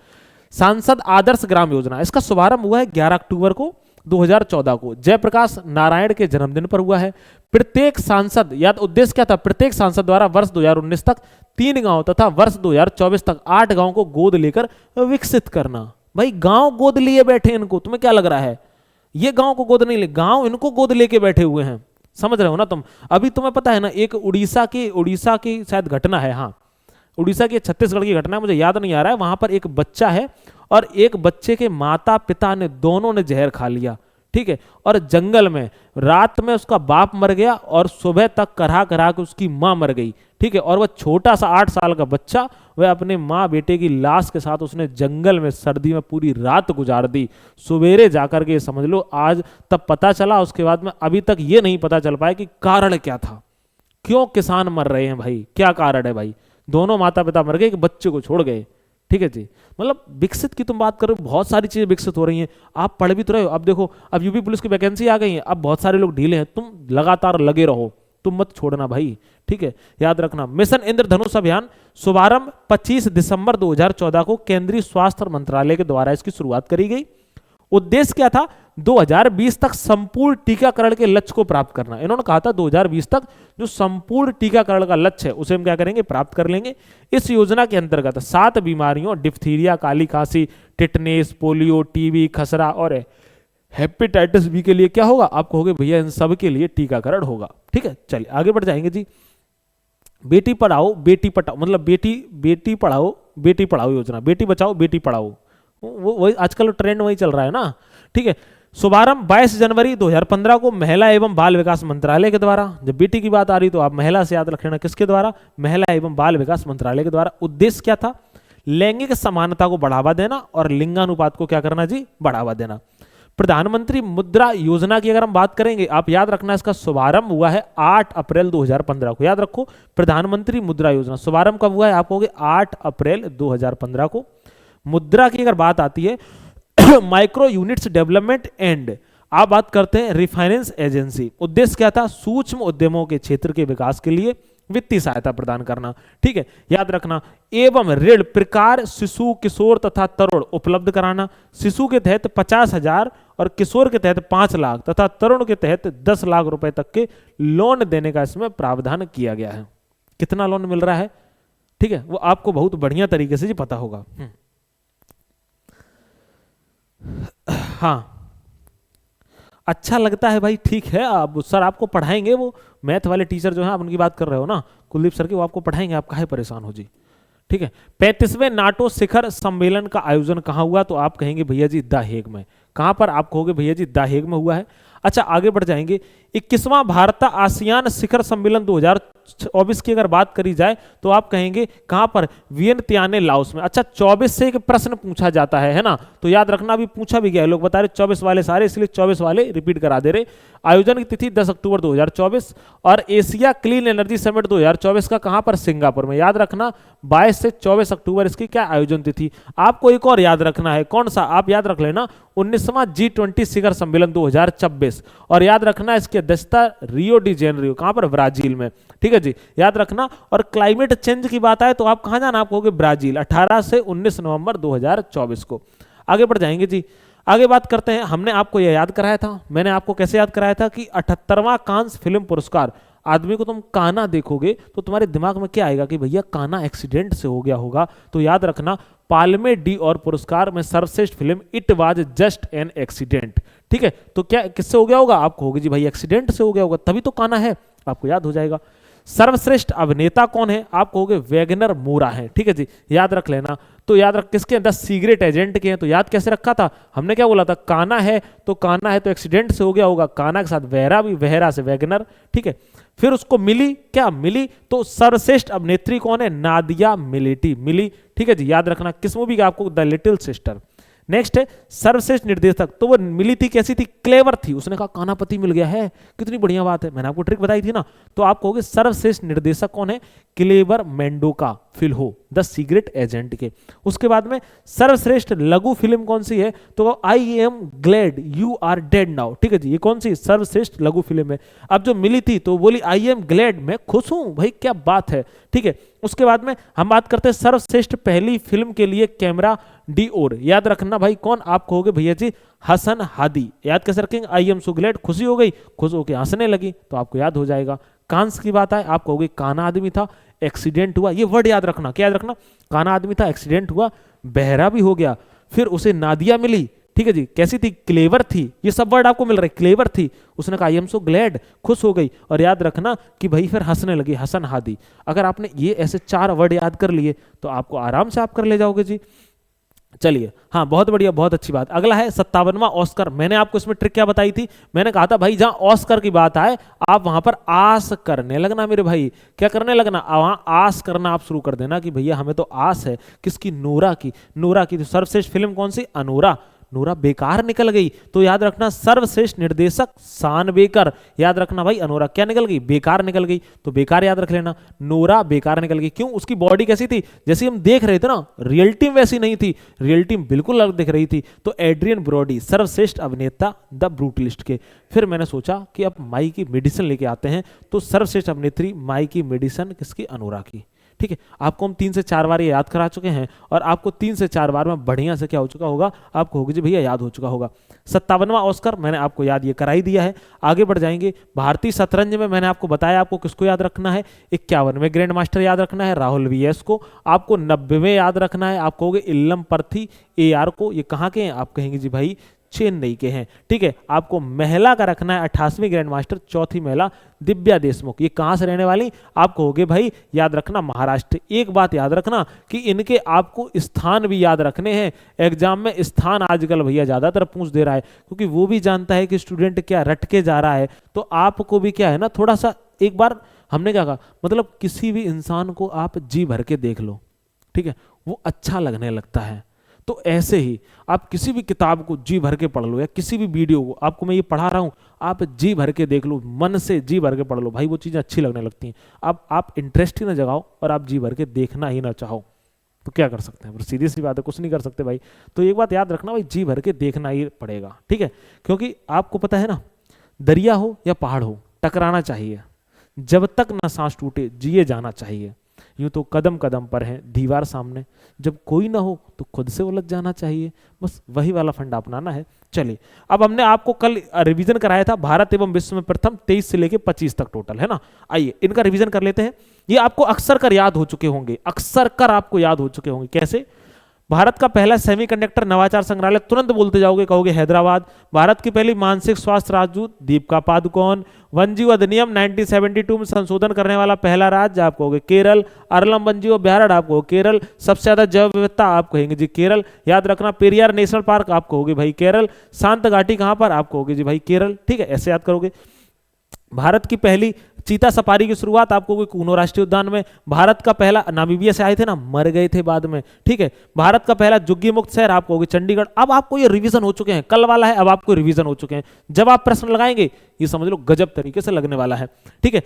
सांसद आदर्श ग्राम योजना, इसका शुभारंभ हुआ है 11 अक्टूबर को 2014 को, जयप्रकाश नारायण के जन्मदिन पर हुआ है। प्रत्येक सांसद, याद उद्देश्य क्या था? प्रत्येक सांसद द्वारा वर्ष 2019 तक 3 गांव तथा वर्ष 2024 तक 8 गांव को गोद लेकर विकसित करना। भाई गांव गोद लिए बैठे इनको, तुम्हें क्या लग रहा है? ये गांव को गोद नहीं ले, गांव इनको गोद लेके बैठे हुए हैं, समझ रहे हो ना तुम। अभी तुम्हें पता है ना, एक उड़ीसा की शायद घटना है, हाँ उड़ीसा की छत्तीसगढ़ की घटना है, मुझे याद नहीं आ रहा है। वहां पर एक बच्चा है और एक बच्चे के माता पिता ने दोनों ने जहर खा लिया, ठीक है। और जंगल में रात में उसका बाप मर गया और सुबह तक करा करा के उसकी मां मर गई, ठीक है। और वह छोटा सा 8 साल का बच्चा, वह अपने माँ बेटे की लाश के साथ उसने जंगल में सर्दी में पूरी रात गुजार दी। सवेरे जाकर के समझ लो आज तब पता चला, उसके बाद में अभी तक ये नहीं पता चल पाया कि कारण क्या था, क्यों किसान मर रहे हैं भाई, क्या कारण है भाई। दोनों माता पिता मर गए, एक बच्चे को छोड़ गए, ठीक है जी। मतलब विकसित की तुम बात करो, बहुत सारी चीजें विकसित हो रही हैं, आप पढ़ भी तो रहे हो। अब देखो, अब यूपी पुलिस की वैकेंसी आ गई है, अब बहुत सारे लोग ढीले हैं, तुम लगातार लगे रहो, तुम मत छोड़ना भाई, ठीक है। याद रखना मिशन इंद्रधनुष अभियान शुभारंभ 25 दिसंबर 2014 को केंद्रीय स्वास्थ्य मंत्रालय के द्वारा इसकी शुरुआत करी गई। उद्देश्य क्या था? 2020 तक संपूर्ण टीकाकरण के लक्ष्य को प्राप्त करना। इन्होंने कहा था 2020 तक जो संपूर्ण टीकाकरण का लक्ष्य है उसे हम क्या करेंगे? प्राप्त कर लेंगे। इस योजना के अंतर्गत 7 बीमारियों डिप्थीरिया, काली खांसी, टिटनेस, पोलियो, टीबी, खसरा और हेपेटाइटिस बी के लिए क्या होगा? आप कहोगे भैया इन सब के लिए टीकाकरण होगा, ठीक है। चलिए आगे बढ़ जाएंगे जी। बेटी पढ़ाओ बेटी पढ़ाओ, मतलब बेटी पढ़ाओ बेटी पढ़ाओ योजना, बेटी बचाओ बेटी पढ़ाओ, वो वही आजकल ट्रेंड वही चल रहा है ना, ठीक है। शुभारंभ 22 जनवरी 2015 को महिला एवं बाल विकास मंत्रालय के द्वारा। जब बेटी की बात आ रही तो आप महिला से याद रख लेना, किसके द्वारा? महिला एवं बाल विकास मंत्रालय के द्वारा। उद्देश्य क्या था? लैंगिक समानता को बढ़ावा देना और लिंगानुपात को क्या करना जी? बढ़ावा देना। प्रधानमंत्री मुद्रा योजना की अगर हम बात करेंगे, आप याद रखना इसका शुभारंभ हुआ है 8 अप्रैल 2015 को। याद रखो, प्रधानमंत्री मुद्रा योजना शुभारंभ कब हुआ है? आप कहोगे 8 अप्रैल 2015 को। मुद्रा की अगर बात आती है माइक्रो यूनिट्स डेवलपमेंट एंड, आप बात करते हैं रिफाइनेंस एजेंसी। उद्देश्य क्या था? सूक्ष्म उद्यमों के क्षेत्र के विकास के लिए वित्तीय सहायता प्रदान करना। ठीक है, याद रखना। एवं ऋण प्रकार शिशु, किशोर तथा तरुण उपलब्ध कराना। शिशु के तहत 50,000 और किशोर के तहत 5 लाख तथा तरुण के तहत 10 लाख रुपए तक के लोन देने का इसमें प्रावधान किया गया है। कितना लोन मिल रहा है? ठीक है, वो आपको बहुत बढ़िया तरीके से जी पता होगा। हाँ, अच्छा लगता है भाई, ठीक है। अब सर आपको पढ़ाएंगे, वो मैथ वाले टीचर जो है, आप उनकी बात कर रहे हो ना, कुलदीप सर की, वो आपको पढ़ाएंगे, आप काहे परेशान हो जी। ठीक है, 35वें नाटो शिखर सम्मेलन का आयोजन कहाँ हुआ? तो आप कहेंगे भैया जी द हेग में। कहां पर? आप कहोगे भैया जी द हेग में हुआ है। अच्छा, आगे बढ़ जाएंगे। 21वां भारत आसियान शिखर सम्मेलन 2024 की अगर बात करी जाए तो आप कहेंगे कहां पर? वियनतियाने, लाओस में। अच्छा, 24 से एक प्रश्न पूछा जाता है ना, तो याद रखना, अभी पूछा भी गया है, लोग बता रहे 24 वाले सारे, इसलिए 24 वाले रिपीट करा दे रहे। आयोजन की तिथि 10 अक्टूबर 2024 और एशिया क्लीन एनर्जी समिट 2024 का कहां पर? सिंगापुर में। याद रखना, 22 से 24 अक्टूबर इसकी क्या आयोजन तिथि। आपको एक और याद रखना है, कौन सा? आप याद रख लेना, 19वां G20 शिखर सम्मेलन 2026, और याद रखना इसकी अध्यक्षता रियो डी जेनेरियो, कहां पर? ब्राजील में। ठीक है जी, याद रखना। और क्लाइमेट चेंज की बात आए तो आप कहां जाना? आप कहोगे ब्राजील, 18 से 19 नवंबर 2024 को। आगे बढ़ जाएंगे जी, आगे बात करते हैं। हमने आपको यह याद कराया था, मैंने आपको कैसे याद कराया था कि 78वां कांस फिल्म पुरस्कार, आदमी को तुम काना देखोगे तो तुम्हारे दिमाग में क्या आएगा कि भैया काना एक्सीडेंट से हो गया होगा। तो याद रखना, पाल्मे डी और पुरस्कार में सर्वश्रेष्ठ film it was just an accident. ठीक है, तो क्या किससे हो गया होगा? आप कहोगे जी भाई एक्सीडेंट से हो गया होगा, तभी तो काना है, आपको याद हो जाएगा। सर्वश्रेष्ठ अभिनेता कौन है? आप कहोगे वैगनर मोरा है। ठीक है जी, याद रख लेना। तो याद रख, किसके? द सीक्रेट एजेंट के हैं। तो याद कैसे रखा था हमने? क्या बोला था? काना है तो काना है तो एक्सीडेंट से हो गया होगा, काना के साथ वहरा भी, वहरा से वैगनर। ठीक है, फिर उसको मिली, क्या मिली? तो सर्वश्रेष्ठ अभिनेत्री कौन है? नादिया मिलेटी मिली। ठीक है जी, याद रखना, किस मूवी का? आपको द लिटिल सिस्टर। नेक्स्ट है सर्वश्रेष्ठ निर्देशक, तो वो मिली थी, कैसी थी? क्लेवर थी। उसने कहा कानापति मिल गया है, कितनी बढ़िया बात है, मैंने आपको ट्रिक बताई थी ना। तो आप कहोगे सर्वश्रेष्ठ निर्देशक कौन है? Kleber Mendonca Filho, the secret agent के। उसके बाद में सर्वश्रेष्ठ लघु फिल्म कौन सी है? तो I am glad you are dead now. ठीक है जी, ये कौन सी सर्वश्रेष्ठ लघु फिल्म है? अब जो मिली थी तो बोली आई एम ग्लैड, मैं खुश हूं भाई, क्या बात है। ठीक है, उसके बाद में हम बात करते हैं सर्वश्रेष्ठ पहली फिल्म के लिए कैमरा डी और। याद रखना भाई, कौन? आप कहोगे भैया जी हसन हादी। याद कैसे रखेंगे? आई एम सो ग्लैड, खुशी हो गई, खुश होकर हंसने लगी, तो आपको याद हो जाएगा। कांस की बात आए, आप कहोगे काना आदमी था, एक्सीडेंट हुआ। ये वर्ड याद रखना, क्या याद रखना? काना आदमी था, एक्सीडेंट हुआ, बहरा भी हो गया, फिर उसे नादिया मिली। ठीक है जी, कैसी थी? क्लेवर थी। ये सब वर्ड आपको मिल रहे, क्लेवर थी, उसने कहा आई एम सो ग्लैड, खुश हो गई, और याद रखना कि भाई फिर हंसने लगी, हसन हादी। अगर आपने ये ऐसे 4 वर्ड याद कर लिए तो आपको आराम से आप कर ले जाओगे जी। चलिए, हाँ, बहुत बढ़िया, बहुत अच्छी बात। अगला है 57वां ऑस्कर। मैंने आपको इसमें ट्रिक क्या बताई थी? मैंने कहा था भाई जहां ऑस्कर की बात आए आप वहां पर आस करने लगना मेरे भाई। क्या करने लगना? वहां आस करना आप शुरू कर देना कि भैया हमें तो आस है। किसकी? नोरा की। नोरा की। तो सर्वश्रेष्ठ फिल्म कौन सी? अनोरा। नोरा बेकार निकल गई, तो याद रखना सर्वश्रेष्ठ निर्देशक सान बेकर। याद रखना भाई, अनोरा क्या निकल गई? बेकार निकल गई, तो बेकार याद रख लेना, नोरा बेकार निकल गई। क्यों? उसकी बॉडी कैसी थी? जैसी हम देख रहे थे ना, रियल टीम वैसी नहीं थी, रियल टीम बिल्कुल अलग दिख रही थी। तो एड्रियन ब्रोडी सर्वश्रेष्ठ अभिनेता द ब्रूटलिस्ट के। फिर मैंने सोचा कि अब माई की मेडिसिन लेके आते हैं, तो सर्वश्रेष्ठ अभिनेत्री माई की मेडिसिन किसकी? अनोरा की। ठीक है, आपको हम 3 से 4 बार ये याद करा चुके हैं, और आपको 3 से 4 बार में बढ़िया से क्या हो चुका होगा? आपको होगी जी भैया याद हो चुका होगा। 57वां ऑस्कर मैंने आपको याद ये करा ही दिया है। आगे बढ़ जाएंगे। भारतीय शतरंज में मैंने आपको बताया आपको किसको याद रखना है? 51वें ग्रैंड मास्टर याद रखना है, राहुल वीएस को। आपको 90वें याद रखना है, आप कहोगे इल्लम पर्थी AR को। ये कहाँ के हैं? आप कहेंगे जी भाई चेन्नई के हैं। ठीक है, आपको महिला का रखना है 88वीं ग्रैंड मास्टर, चौथी महिला दिव्या देशमुख। ये कहां से रहने वाली आपको होगे भाई, याद रखना महाराष्ट्र। एक बात याद रखना कि इनके आपको स्थान भी याद रखने हैं। एग्जाम में स्थान आजकल भैया ज्यादातर पूछ दे रहा है, क्योंकि वो भी जानता है कि स्टूडेंट क्या रट के जा रहा है, तो आपको भी क्या है ना, थोड़ा सा एक बार हमने क्या कहा, मतलब किसी भी इंसान को आप जी भर के देख लो, ठीक है, वो अच्छा लगने लगता है। तो ऐसे ही आप किसी भी किताब को जी भर के पढ़ लो, या किसी भी वीडियो को, आपको मैं ये पढ़ा रहा हूं, आप जी भर के देख लो, मन से जी भर के पढ़ लो भाई, वो चीजें अच्छी लगने लगती हैं। आप इंटरेस्ट ही ना जगाओ और आप जी भर के देखना ही ना चाहो, तो क्या कर सकते हैं, सीधी सी बात है, कुछ नहीं कर सकते भाई। तो एक बात याद रखना भाई, जी भर के देखना ही पड़ेगा। ठीक है, क्योंकि आपको पता है ना, दरिया हो या पहाड़ हो, टकराना चाहिए, जब तक ना सांस टूटे जिए जाना चाहिए। यूं तो कदम कदम पर है दीवार सामने, जब कोई ना हो तो खुद से उलझ जाना चाहिए। बस वही वाला फंडा अपनाना है। चलिए, अब हमने आपको कल रिवीजन कराया था भारत एवं विश्व में प्रथम 23 से लेके 25 तक टोटल, है ना। आइए इनका रिवीजन कर लेते हैं। ये आपको अक्सर कर याद हो चुके होंगे, अक्सर कर आपको याद हो चुके होंगे। कैसे? भारत का पहला सेमीकंडक्टर नवाचार संग्रहालय, तुरंत बोलते जाओगे, कहोगे हैदराबाद। भारत की पहली मानसिक स्वास्थ्य राजदूत दीपिका पादुकोण। वन्यजीव अधिनियम 1972 में संशोधन करने वाला पहला राज्य आप कहोगे केरल। अरलम वन्यजीव अभ्यारण्य आप कहोगे केरल। सबसे ज्यादा जैव विविधता आप कहेंगे जी केरल, याद रखना। पेरियार नेशनल पार्क आप कहोगे भाई केरल। शांत घाटी कहां पर आप कहोगे जी भाई केरल। ठीक है, ऐसे याद करोगे। भारत की पहली चीता सफारी की शुरुआत आपको कूनो राष्ट्रीय उद्यान में। भारत का पहला, नामीबिया से आए थे ना, मर गए थे बाद में, ठीक है। भारत का पहला जुग्गी मुक्त शहर आप कहोगे चंडीगढ़। अब आपको ये रिवीजन हो चुके हैं, कल वाला है, अब आपको रिवीजन हो चुके हैं। जब आप प्रश्न लगाएंगे ये समझ लो गजब तरीके से लगने वाला है। ठीक है,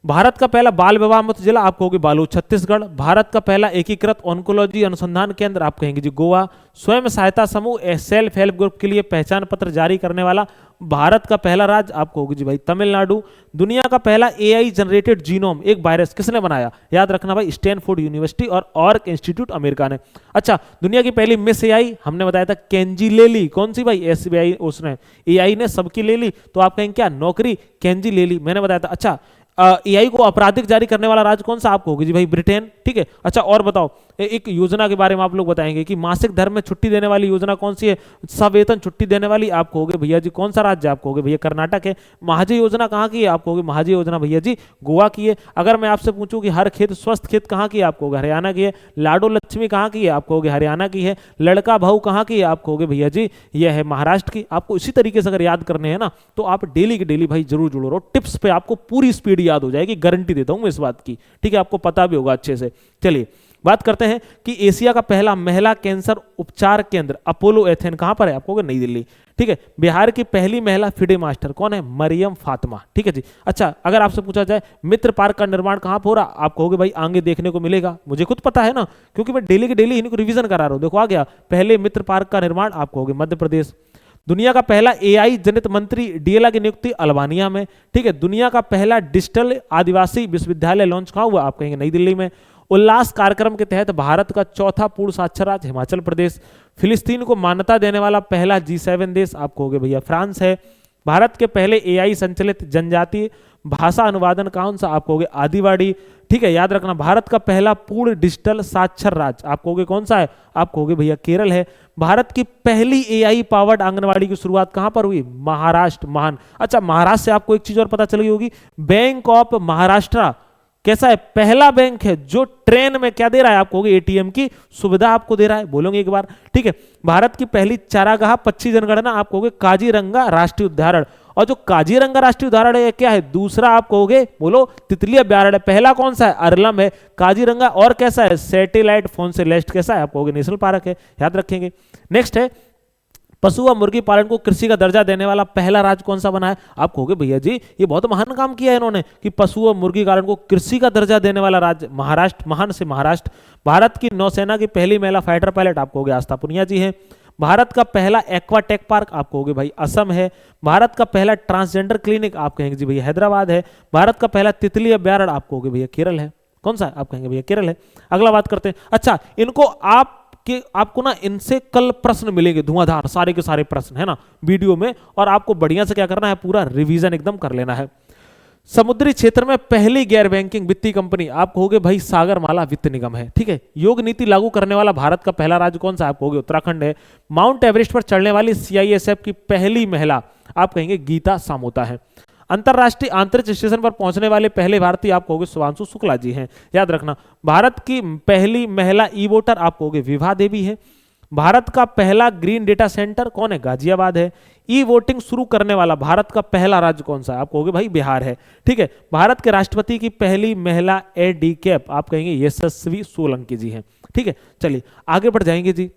भारत का पहला बाल विवाह मुक्त जिला आप कहोगे बालू छत्तीसगढ़। भारत का पहला एकीकृत ऑन्कोलॉजी अनुसंधान केंद्र आप कहेंगे जी गोवा। स्वयं सहायता समूह सेल्फ हेल्प ग्रुप के लिए पहचान पत्र जारी करने वाला भारत का पहला राज्य आप कहोगे जी भाई तमिलनाडु। दुनिया का पहला एआई जनरेटेड जीनोम, एक वायरस किसने बनाया, याद रखना भाई स्टैनफोर्ड यूनिवर्सिटी और ऑर्क इंस्टीट्यूट अमेरिका ने। अच्छा, दुनिया की पहली मिस एआई हमने बताया था केंजी ले ली, कौन सी भाई, एसबीआई, उसने एआई ने सबकी ले ली, तो आप कहेंगे क्या नौकरी, केंजी ले ली, मैंने बताया था। अच्छा, एआई को आपराधिक जारी करने वाला राज्य कौन सा आपको होगी जी भाई ब्रिटेन। ठीक है, अच्छा और बताओ, एक योजना के बारे में आप लोग बताएंगे कि मासिक धर्म में छुट्टी देने वाली योजना कौन सी है, सवेतन छुट्टी देने वाली आप कहोगे भैया जी कौन सा राज्य आप कहोगे भैया कर्नाटक है। महाजी योजना कहाँ की है आप कहोगे महाजी योजना भैया जी गोवा की है। अगर मैं आपसे पूछूं कि हर खेत स्वस्थ खेत कहाँ की है आप कहोगे हरियाणा की है। लाडो लक्ष्मी कहाँ की है आप कहोगे हरियाणा की है। लड़का भाऊ कहाँ की है आप कहोगे भैया जी यह है महाराष्ट्र की। आपको इसी तरीके से अगर याद करने हैं ना, तो आप डेली की डेली भाई जरूर जुड़ो रहो, टिप्स पे आपको पूरी स्पीड याद हो जाएगी, गारंटी देता हूं मैं इस बात की। ठीक है, आपको पता भी होगा अच्छे से। चलिए बात करते हैं कि एशिया का पहला महिला कैंसर उपचार केंद्र अपोलो एथेन कहां पर है आप कहोगे नई दिल्ली। ठीक है, बिहार की पहली महिला फिडे मास्टर कौन है, मरियम फातिमा। ठीक है जी। अच्छा, अगर आपसे पूछा जाए मित्र पार्क का निर्माण कहां पर हो रहा, आप कहोगे भाई आगे देखने को मिलेगा। मुझे खुद पता है ना, क्योंकि मैं डेली की डेली इनको रिवीजन करा रहा हूं। देखो आ गया, पहले मित्र पार्क का निर्माण आप कहोगे मध्य प्रदेश। दुनिया का पहला एआई जनित मंत्री डीएलआ की नियुक्ति अल्बानिया में। ठीक है, दुनिया का पहला डिजिटल आदिवासी विश्वविद्यालय लॉन्च कहां हुआ आप कहेंगे नई दिल्ली में। उल्लास कार्यक्रम के तहत भारत का चौथा पूर्ण साक्षर राज्य हिमाचल प्रदेश। फिलिस्तीन को मान्यता देने वाला पहला G7 देश आप कहोगे भैया फ्रांस है। भारत के पहले एआई संचालित जनजातीय भाषा अनुवादन कौन सा आप कहोगे आदिवाड़ी। ठीक है, याद रखना भारत का पहला पूर्ण डिजिटल साक्षर राज्य आप कहोगे कौन सा है, आप कहोगे भैया केरल है। भारत की पहली एआई पावर्ड आंगनवाड़ी की शुरुआत कहां पर हुई, महाराष्ट्र महान। अच्छा, महाराष्ट्र से आपको एक चीज और पता चल गई होगी, बैंक ऑफ महाराष्ट्र कैसा है, पहला बैंक है जो ट्रेन में क्या दे रहा है आप कहोगे एटीएम की सुविधा आपको दे रहा है, बोलोगे एक बार। ठीक है, भारत की पहली चारागाह पक्षी जनगणना आप कहोगे काजीरंगा राष्ट्रीय उद्यान। और जो काजीरंगा राष्ट्रीय उद्यान है क्या है, दूसरा आप कहोगे बोलो तितली अभ्यारण्य। पहला कौन सा है, अरलम है। काजीरंगा और कैसा है, सैटेलाइट फोन से लेस्ट कैसा है आप कहोगे नेशनल पार्क है, याद रखेंगे। नेक्स्ट है पशु व मुर्गी पालन को कृषि का दर्जा देने वाला पहला राज्य कौन सा बना है, आप कहोगे भैया जी ये बहुत महान काम किया है इन्होंने कि पशु व मुर्गी पालन को कृषि का दर्जा देने वाला राज्य महाराष्ट्र, महान से महाराष्ट्र। भारत की नौसेना की पहली महिला फाइटर पायलट आप कहोगे आस्था पुनिया जी है। भारत का पहला एक्वाटेक पार्क आप कहोगे भाई असम है। भारत का पहला ट्रांसजेंडर क्लिनिक आप कहेंगे जी भैया हैदराबाद है। भारत का पहला तितली अभ्यारण्य आप कहोगे भैया केरल है। कौन सा है आप कहेंगे भैया केरल है। अगला बात करते हैं, अच्छा इनको आपको ना इनसे कल प्रश्न मिलेंगे धुआंधार सारे के सारे प्रश्न है ना वीडियो में, और आपको बढ़िया से क्या करना है पूरा रिवीजन एकदम कर लेना है। समुद्री क्षेत्र में पहली गैर बैंकिंग वित्तीय कंपनी आप कहोगे भाई सागरमाला वित्त निगम है। ठीक है। योग नीति लागू करने वाला भारत का पहला राज्य कौन सा आप कहोगे उत्तराखंड है। माउंट एवरेस्ट पर चढ़ने वाली सीआईएसएफ की पहली महिला आप कहेंगे गीता सामोता है। अंतरराष्ट्रीय अंतरिक्ष स्टेशन पर पहुंचने वाले पहले भारतीय आप कहोगे शुभांशु शुक्ला जी हैं। याद रखना। भारत की पहली महिला ई वोटर आप कहोगे विभा देवी है। भारत का पहला ग्रीन डेटा सेंटर कौन है गाजियाबाद है। ई वोटिंग शुरू करने वाला भारत का पहला राज्य कौन सा है आप कहोगे भाई बिहार है। ठीक है। भारत के राष्ट्रपति की पहली महिला एडी कैप आप कहेंगे यशस्वी सोलंकी जी हैं। ठीक है। चलिए आगे बढ़ जाएंगे जी।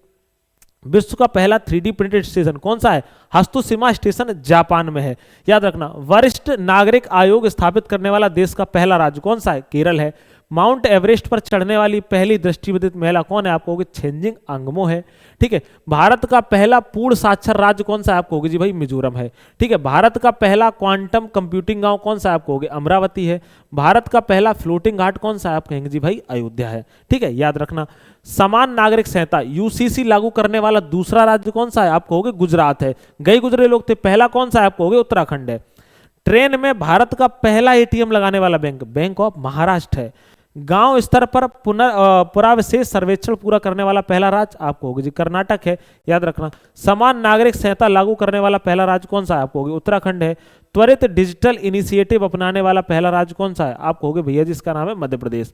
विश्व का पहला 3D प्रिंटेड स्टेशन कौन सा है हस्तुशिमा स्टेशन जापान में है। याद रखना। वरिष्ठ नागरिक आयोग स्थापित करने वाला देश का पहला राज्य कौन सा है केरल है। माउंट एवरेस्ट पर चढ़ने वाली पहली दृष्टिबाधित महिला कौन है आप कहोगे छेंजिंग अंगमो है। ठीक है। भारत का पहला पूर्ण साक्षर राज्य कौन सा है आप कहोगे जी भाई मिजोरम है। ठीक है। भारत का पहला क्वांटम कंप्यूटिंग गांव कौन सा है आप कहोगे अमरावती है। भारत का पहला फ्लोटिंग घाट कौन सा है आप कहेंगे जी भाई अयोध्या है। ठीक है। याद रखना। समान नागरिक संहिता यूसीसी लागू करने वाला दूसरा राज्य कौन सा है आप कहोगे गुजरात है। गए गुजरे लोग थे पहला कौन सा है आप कहोगे उत्तराखंड है। ट्रेन में भारत का पहला एटीएम लगाने वाला बैंक बैंक ऑफ महाराष्ट्र है। गांव स्तर पर पुरावशेष सर्वेक्षण पूरा करने वाला पहला राज्य आप कहोगे जी कर्नाटक है। याद रखना। समान नागरिक संहिता लागू करने वाला पहला राज्य कौन सा है आप कहोगे उत्तराखंड है। त्वरित डिजिटल इनिशिएटिव अपनाने वाला पहला राज्य कौन सा है आप कहोगे भैया जी इसका नाम है मध्य प्रदेश।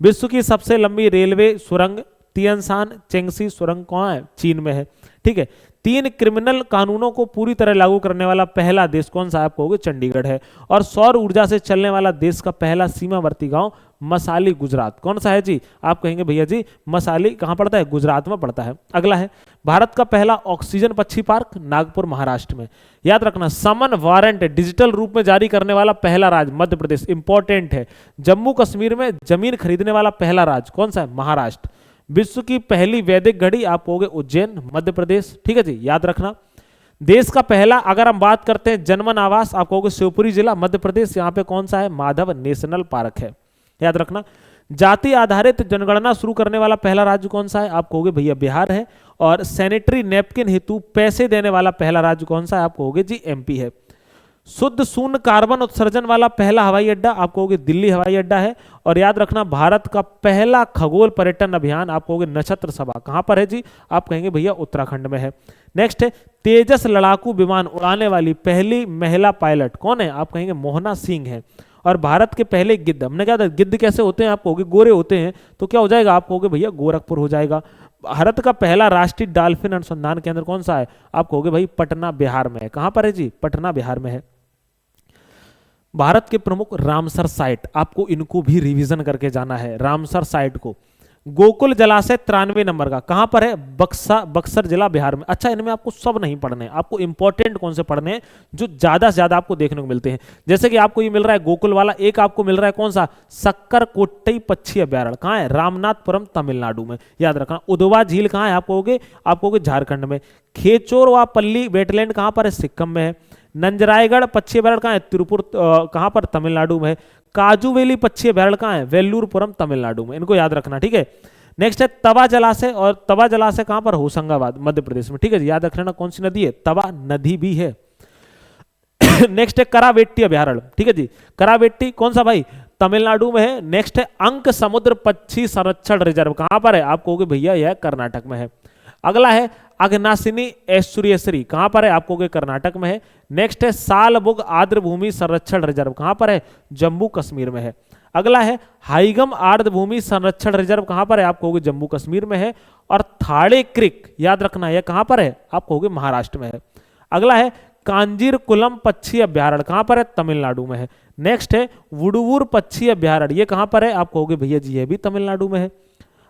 विश्व की सबसे लंबी रेलवे सुरंग तियनसान चेंगसी सुरंग कहाँ है चीन में है। ठीक है। 3 क्रिमिनल कानूनों को पूरी तरह लागू करने वाला पहला देश कौन सा आप कहोगे चंडीगढ़ है। और सौर ऊर्जा से चलने वाला देश का पहला सीमावर्ती गांव मसाली गुजरात कौन सा है जी आप कहेंगे भैया जी मसाली कहां पड़ता है गुजरात में पड़ता है। अगला है भारत का पहला ऑक्सीजन पक्षी पार्क नागपुर महाराष्ट्र में। याद रखना। समन वारंट डिजिटल रूप में जारी करने वाला पहला राज्य मध्य प्रदेश इंपॉर्टेंट है। जम्मू कश्मीर में जमीन खरीदने वाला पहला राज्य कौन सा है महाराष्ट्र। विश्व की पहली वैदिक घड़ी आप कहोगे उज्जैन मध्य प्रदेश। ठीक है जी। याद रखना। देश का पहला अगर हम बात करते हैं जनमन आवास आप कहोगे शिवपुरी जिला मध्य प्रदेश। यहाँ पे कौन सा है माधव नेशनल पार्क है। याद रखना। जाति आधारित जनगणना शुरू करने वाला पहला राज्य कौन सा है आप कहोगे भैया बिहार है। और सैनिटरी नैपकिन हेतु पैसे देने वाला पहला राज्य कौन सा है आप कहोगे जी एमपी है। शुद्ध शून्य कार्बन उत्सर्जन वाला पहला हवाई अड्डा आप कहोगे दिल्ली हवाई अड्डा है। और याद रखना। भारत का पहला खगोल पर्यटन अभियान आप कहोगे नक्षत्र सभा कहां पर है जी आप कहेंगे भैया उत्तराखंड में है। नेक्स्ट है तेजस लड़ाकू विमान उड़ाने वाली पहली महिला पायलट कौन है आप कहेंगे मोहना सिंह है। और भारत के पहले गिद्ध हमने क्या था गिद्ध कैसे होते हैं आप कहोगे गोरे होते हैं तो क्या हो जाएगा आप कहोगे भैया गोरखपुर हो जाएगा। भारत का पहला राष्ट्रीय डॉल्फिन अनुसंधान केंद्र कौन सा है आप कहोगे भाई पटना बिहार में है। कहां पर है जी पटना बिहार में है। भारत के प्रमुख रामसर साइट आपको इनको भी रिवीजन करके जाना है। रामसर साइट को गोकुल जलाशय 93 नंबर का कहां पर है बक्सर जिला बिहार में। अच्छा इनमें आपको सब नहीं पढ़ने हैं आपको इंपॉर्टेंट कौन से पढ़ने हैं जो ज्यादा से ज्यादा आपको देखने को मिलते हैं। जैसे कि आपको ये मिल रहा है गोकुल वाला एक आपको मिल रहा है कौन सा सक्कर कोट्टई पक्षी अभ्यारण्य कहां है रामनाथपुरम तमिलनाडु में। याद रखना। उदवा झील कहां है आप कहोगे झारखंड में। खेचोर व पल्ली वेटलैंड कहां पर है सिक्किम में है। नंजरायगढ़ पक्षी अभ्यारण्य कहां है तिरुपुर कहां पर तमिलनाडु में है। काजूवेली पक्षी अभ्यारण्य कहां है वेल्लूरपुरम तमिलनाडु में। इनको याद रखना। ठीक है। नेक्स्ट है तवा जलाशय और तवा जलाशय कहां पर होशंगाबाद मध्य प्रदेश में। ठीक है याद रखना कौन सी नदी है तवा नदी भी है। नेक्स्ट है करावेट्टी अभ्यारण्य। ठीक है जी करावेट्टी कौन सा भाई तमिलनाडु में है। नेक्स्ट है अंक समुद्र पक्षी संरक्षण रिजर्व कहां पर है आप कहोगे भैया यह कर्नाटक में है। अगला है अगनासिनी एस्चुरियसरी कहां पर है आप कहोगे कर्नाटक में है। नेक्स्ट है सालबुग आर्द्र भूमि संरक्षण रिजर्व कहां पर है जम्मू कश्मीर में है। अगला है हाइगम आर्द्र भूमि संरक्षण रिजर्व कहां पर है आप कहोगे जम्मू कश्मीर में है। और थाड़े क्रिक याद रखना यह कहां पर है आप कहोगे महाराष्ट्र में है। अगला है कांजीरकुलम पक्षी अभ्यारण्य कहां पर है तमिलनाडु में है। नेक्स्ट है वुडुवुर पक्षी अभ्यारण्य ये कहां पर है आप कहोगे भैया जी ये भी तमिलनाडु में है।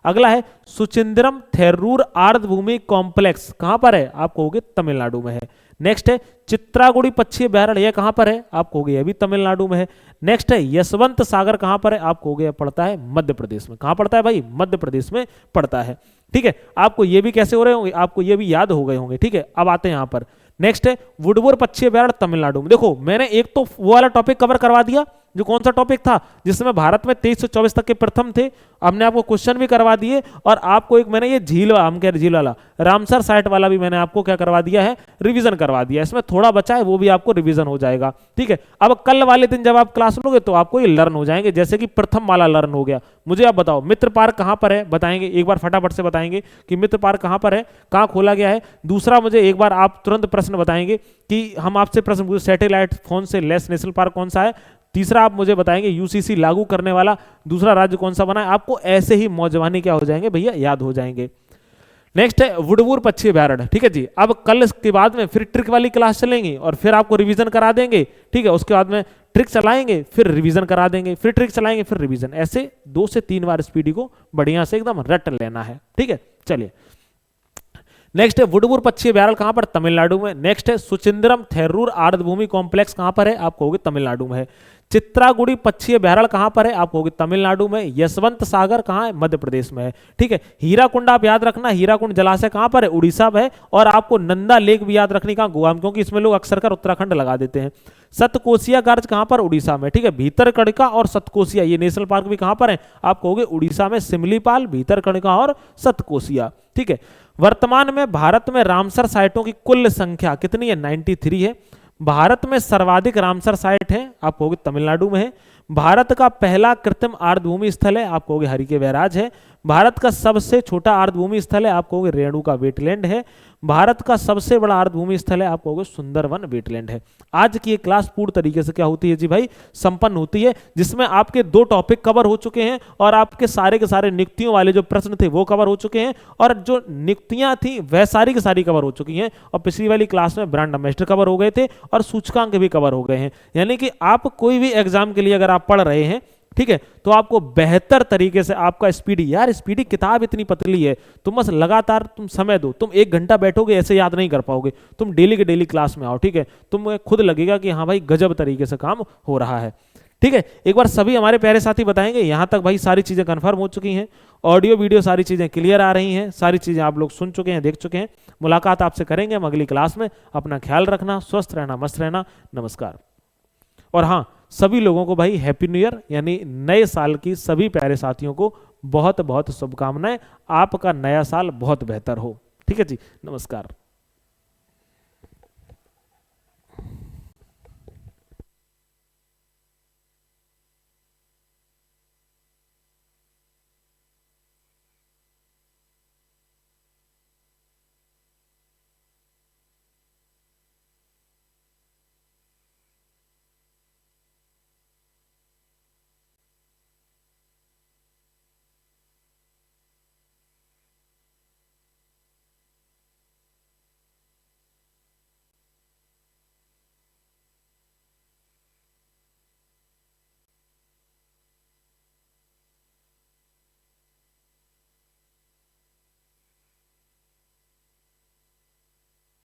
अगला है सुचिंद्रम थेरूर आर्द्र भूमि कॉम्प्लेक्स कहां पर है आप कहोगे तमिलनाडु में है। नेक्स्ट है चित्रागुड़ी पक्षी अभ्यारण्य यह कहां पर है आप कहोगे यह भी तमिलनाडु में है। नेक्स्ट है यशवंत सागर कहां पर है आप कहोगे यह पड़ता है मध्य प्रदेश में। कहां पड़ता है भाई मध्य प्रदेश में पड़ता है। ठीक है आपको ये भी कैसे हो रहे होंगे आपको ये भी याद हो गए होंगे। ठीक है अब आते हैं यहां पर नेक्स्ट है वुडवुर पक्षी अभ्यारण्य तमिलनाडु में। देखो मैंने एक तो वो वाला टॉपिक कवर करवा दिया जो कौन सा टॉपिक था जिसमें भारत में 23 से 24 तक के प्रथम थे, हमने आपको क्वेश्चन भी करवा दिए और आपको एक मैंने ये झील वाला रामसर साइट वाला भी मैंने आपको क्या करवा दिया है, रिवीजन करवा दिया। इसमें थोड़ा बचा है वो भी आपको रिवीजन हो जाएगा। ठीक है, अब कल वाले दिन जब आप क्लास लोगे तो आपको ये लर्न हो जाएंगे, जैसे कि प्रथम वाला लर्न हो गया। मुझे आप बताओ मित्र पार्क कहां पर है, बताएंगे एक बार फटाफट से बताएंगे कि मित्र पार्क कहां पर है, कहां खोला गया है। दूसरा मुझे एक बार आप तुरंत प्रश्न बताएंगे कि हम आपसे प्रश्न पूछे सैटेलाइट फोन से लेस नेशनल पार्क कौन सा है। तीसरा आप मुझे बताएंगे यूसीसी लागू करने वाला दूसरा राज्य कौन सा बना है। आपको ऐसे ही मौजवानी क्या हो जाएंगे भैया, याद हो जाएंगे। नेक्स्ट है वुडवूर पक्षी अभ्यारण्य। ठीक है जी, अब कल के बाद में फिर ट्रिक वाली क्लास चलेंगी और फिर आपको रिवीजन करा देंगे। ठीक है, उसके बाद में ट्रिक चलाएंगे फिर रिवीजन करा देंगे, फिर ट्रिक चलाएंगे फिर रिवीजन, ऐसे 2 से 3 बार स्पीडी को बढ़िया से एकदम रट लेना है। ठीक है, चलिए नेक्स्ट है वुडवूर पक्षी अभ्यारण्य कहां पर, तमिलनाडु में। नेक्स्ट है सुचिंद्रम थेरूर आर्द्रभूमि कॉम्प्लेक्स कहां पर है, आप कहोगे तमिलनाडु में है। चित्रागुड़ी पक्षी अभ्यारण्य कहां पर है, आप कहोगे तमिलनाडु में। यशवंत सागर कहां है, मध्य प्रदेश में है। ठीक है, हीराकुंड आप याद रखना, हीराकुंड जलाशय कहां पर है, उड़ीसा में है। और आपको नंदा लेक भी याद रखनी कहां, गोवा में, क्योंकि इसमें लोग अक्सर कर उत्तराखंड लगा देते हैं। सतकोसिया गार्ज कहां पर, उड़ीसा में। ठीक है, भीतरकनिका और सतकोसिया ये नेशनल पार्क भी कहां पर है, आप कहोगे उड़ीसा में, सिमलीपाल, भीतरकनिका और सतकोसिया। ठीक है, वर्तमान में भारत में रामसर साइटों की कुल संख्या कितनी है, 93 है। भारत में सर्वाधिक रामसर साइट है, आप कहोगे तमिलनाडु में है। भारत का पहला कृत्रिम आर्द्रभूमि स्थल है, आप कहोगे हरिके बैराज है। भारत का सबसे छोटा आर्द्रभूमि स्थल है, आप कहोगे रेणुका वेटलैंड है। भारत का सबसे बड़ा आर्द्रभूमि स्थल है, आप कहोगे सुंदरवन वेटलैंड है। आज की ये क्लास पूर्ण तरीके से क्या होती है जी भाई, संपन्न होती है, जिसमें आपके 2 टॉपिक कवर हो चुके हैं और आपके सारे के सारे नियुक्तियों वाले जो प्रश्न थे वो कवर हो चुके हैं और जो नियुक्तियां थी वह सारी की सारी कवर हो चुकी हैं। और पिछली वाली क्लास में ब्रांड एम्बेसडर कवर हो गए थे और सूचकांक भी कवर हो गए हैं। यानी कि आप कोई भी एग्जाम के लिए अगर आप पढ़ रहे हैं, ठीक है, तो आपको बेहतर तरीके से आपका स्पीडी, यार स्पीडी किताब इतनी पतली है, तुम बस लगातार तुम समय दो, तुम 1 घंटा बैठोगे ऐसे याद नहीं कर पाओगे, तुम डेली के डेली क्लास में आओ। ठीक है, तुम्हें खुद लगेगा कि हाँ भाई गजब तरीके से काम हो रहा है। ठीक है, एक बार सभी हमारे प्यारे साथी बताएंगे, यहां तक भाई सारी चीजें कंफर्म हो चुकी हैं, ऑडियो वीडियो सारी चीजें क्लियर आ रही हैं, सारी चीजें आप लोग सुन चुके हैं, देख चुके हैं। मुलाकात आपसे करेंगे हम अगली क्लास में। अपना ख्याल रखना, स्वस्थ रहना, मस्त रहना, नमस्कार। और हाँ, सभी लोगों को भाई हैप्पी न्यू ईयर, यानी नए साल की सभी प्यारे साथियों को बहुत बहुत शुभकामनाएं। आपका नया साल बहुत बेहतर हो। ठीक है जी, नमस्कार।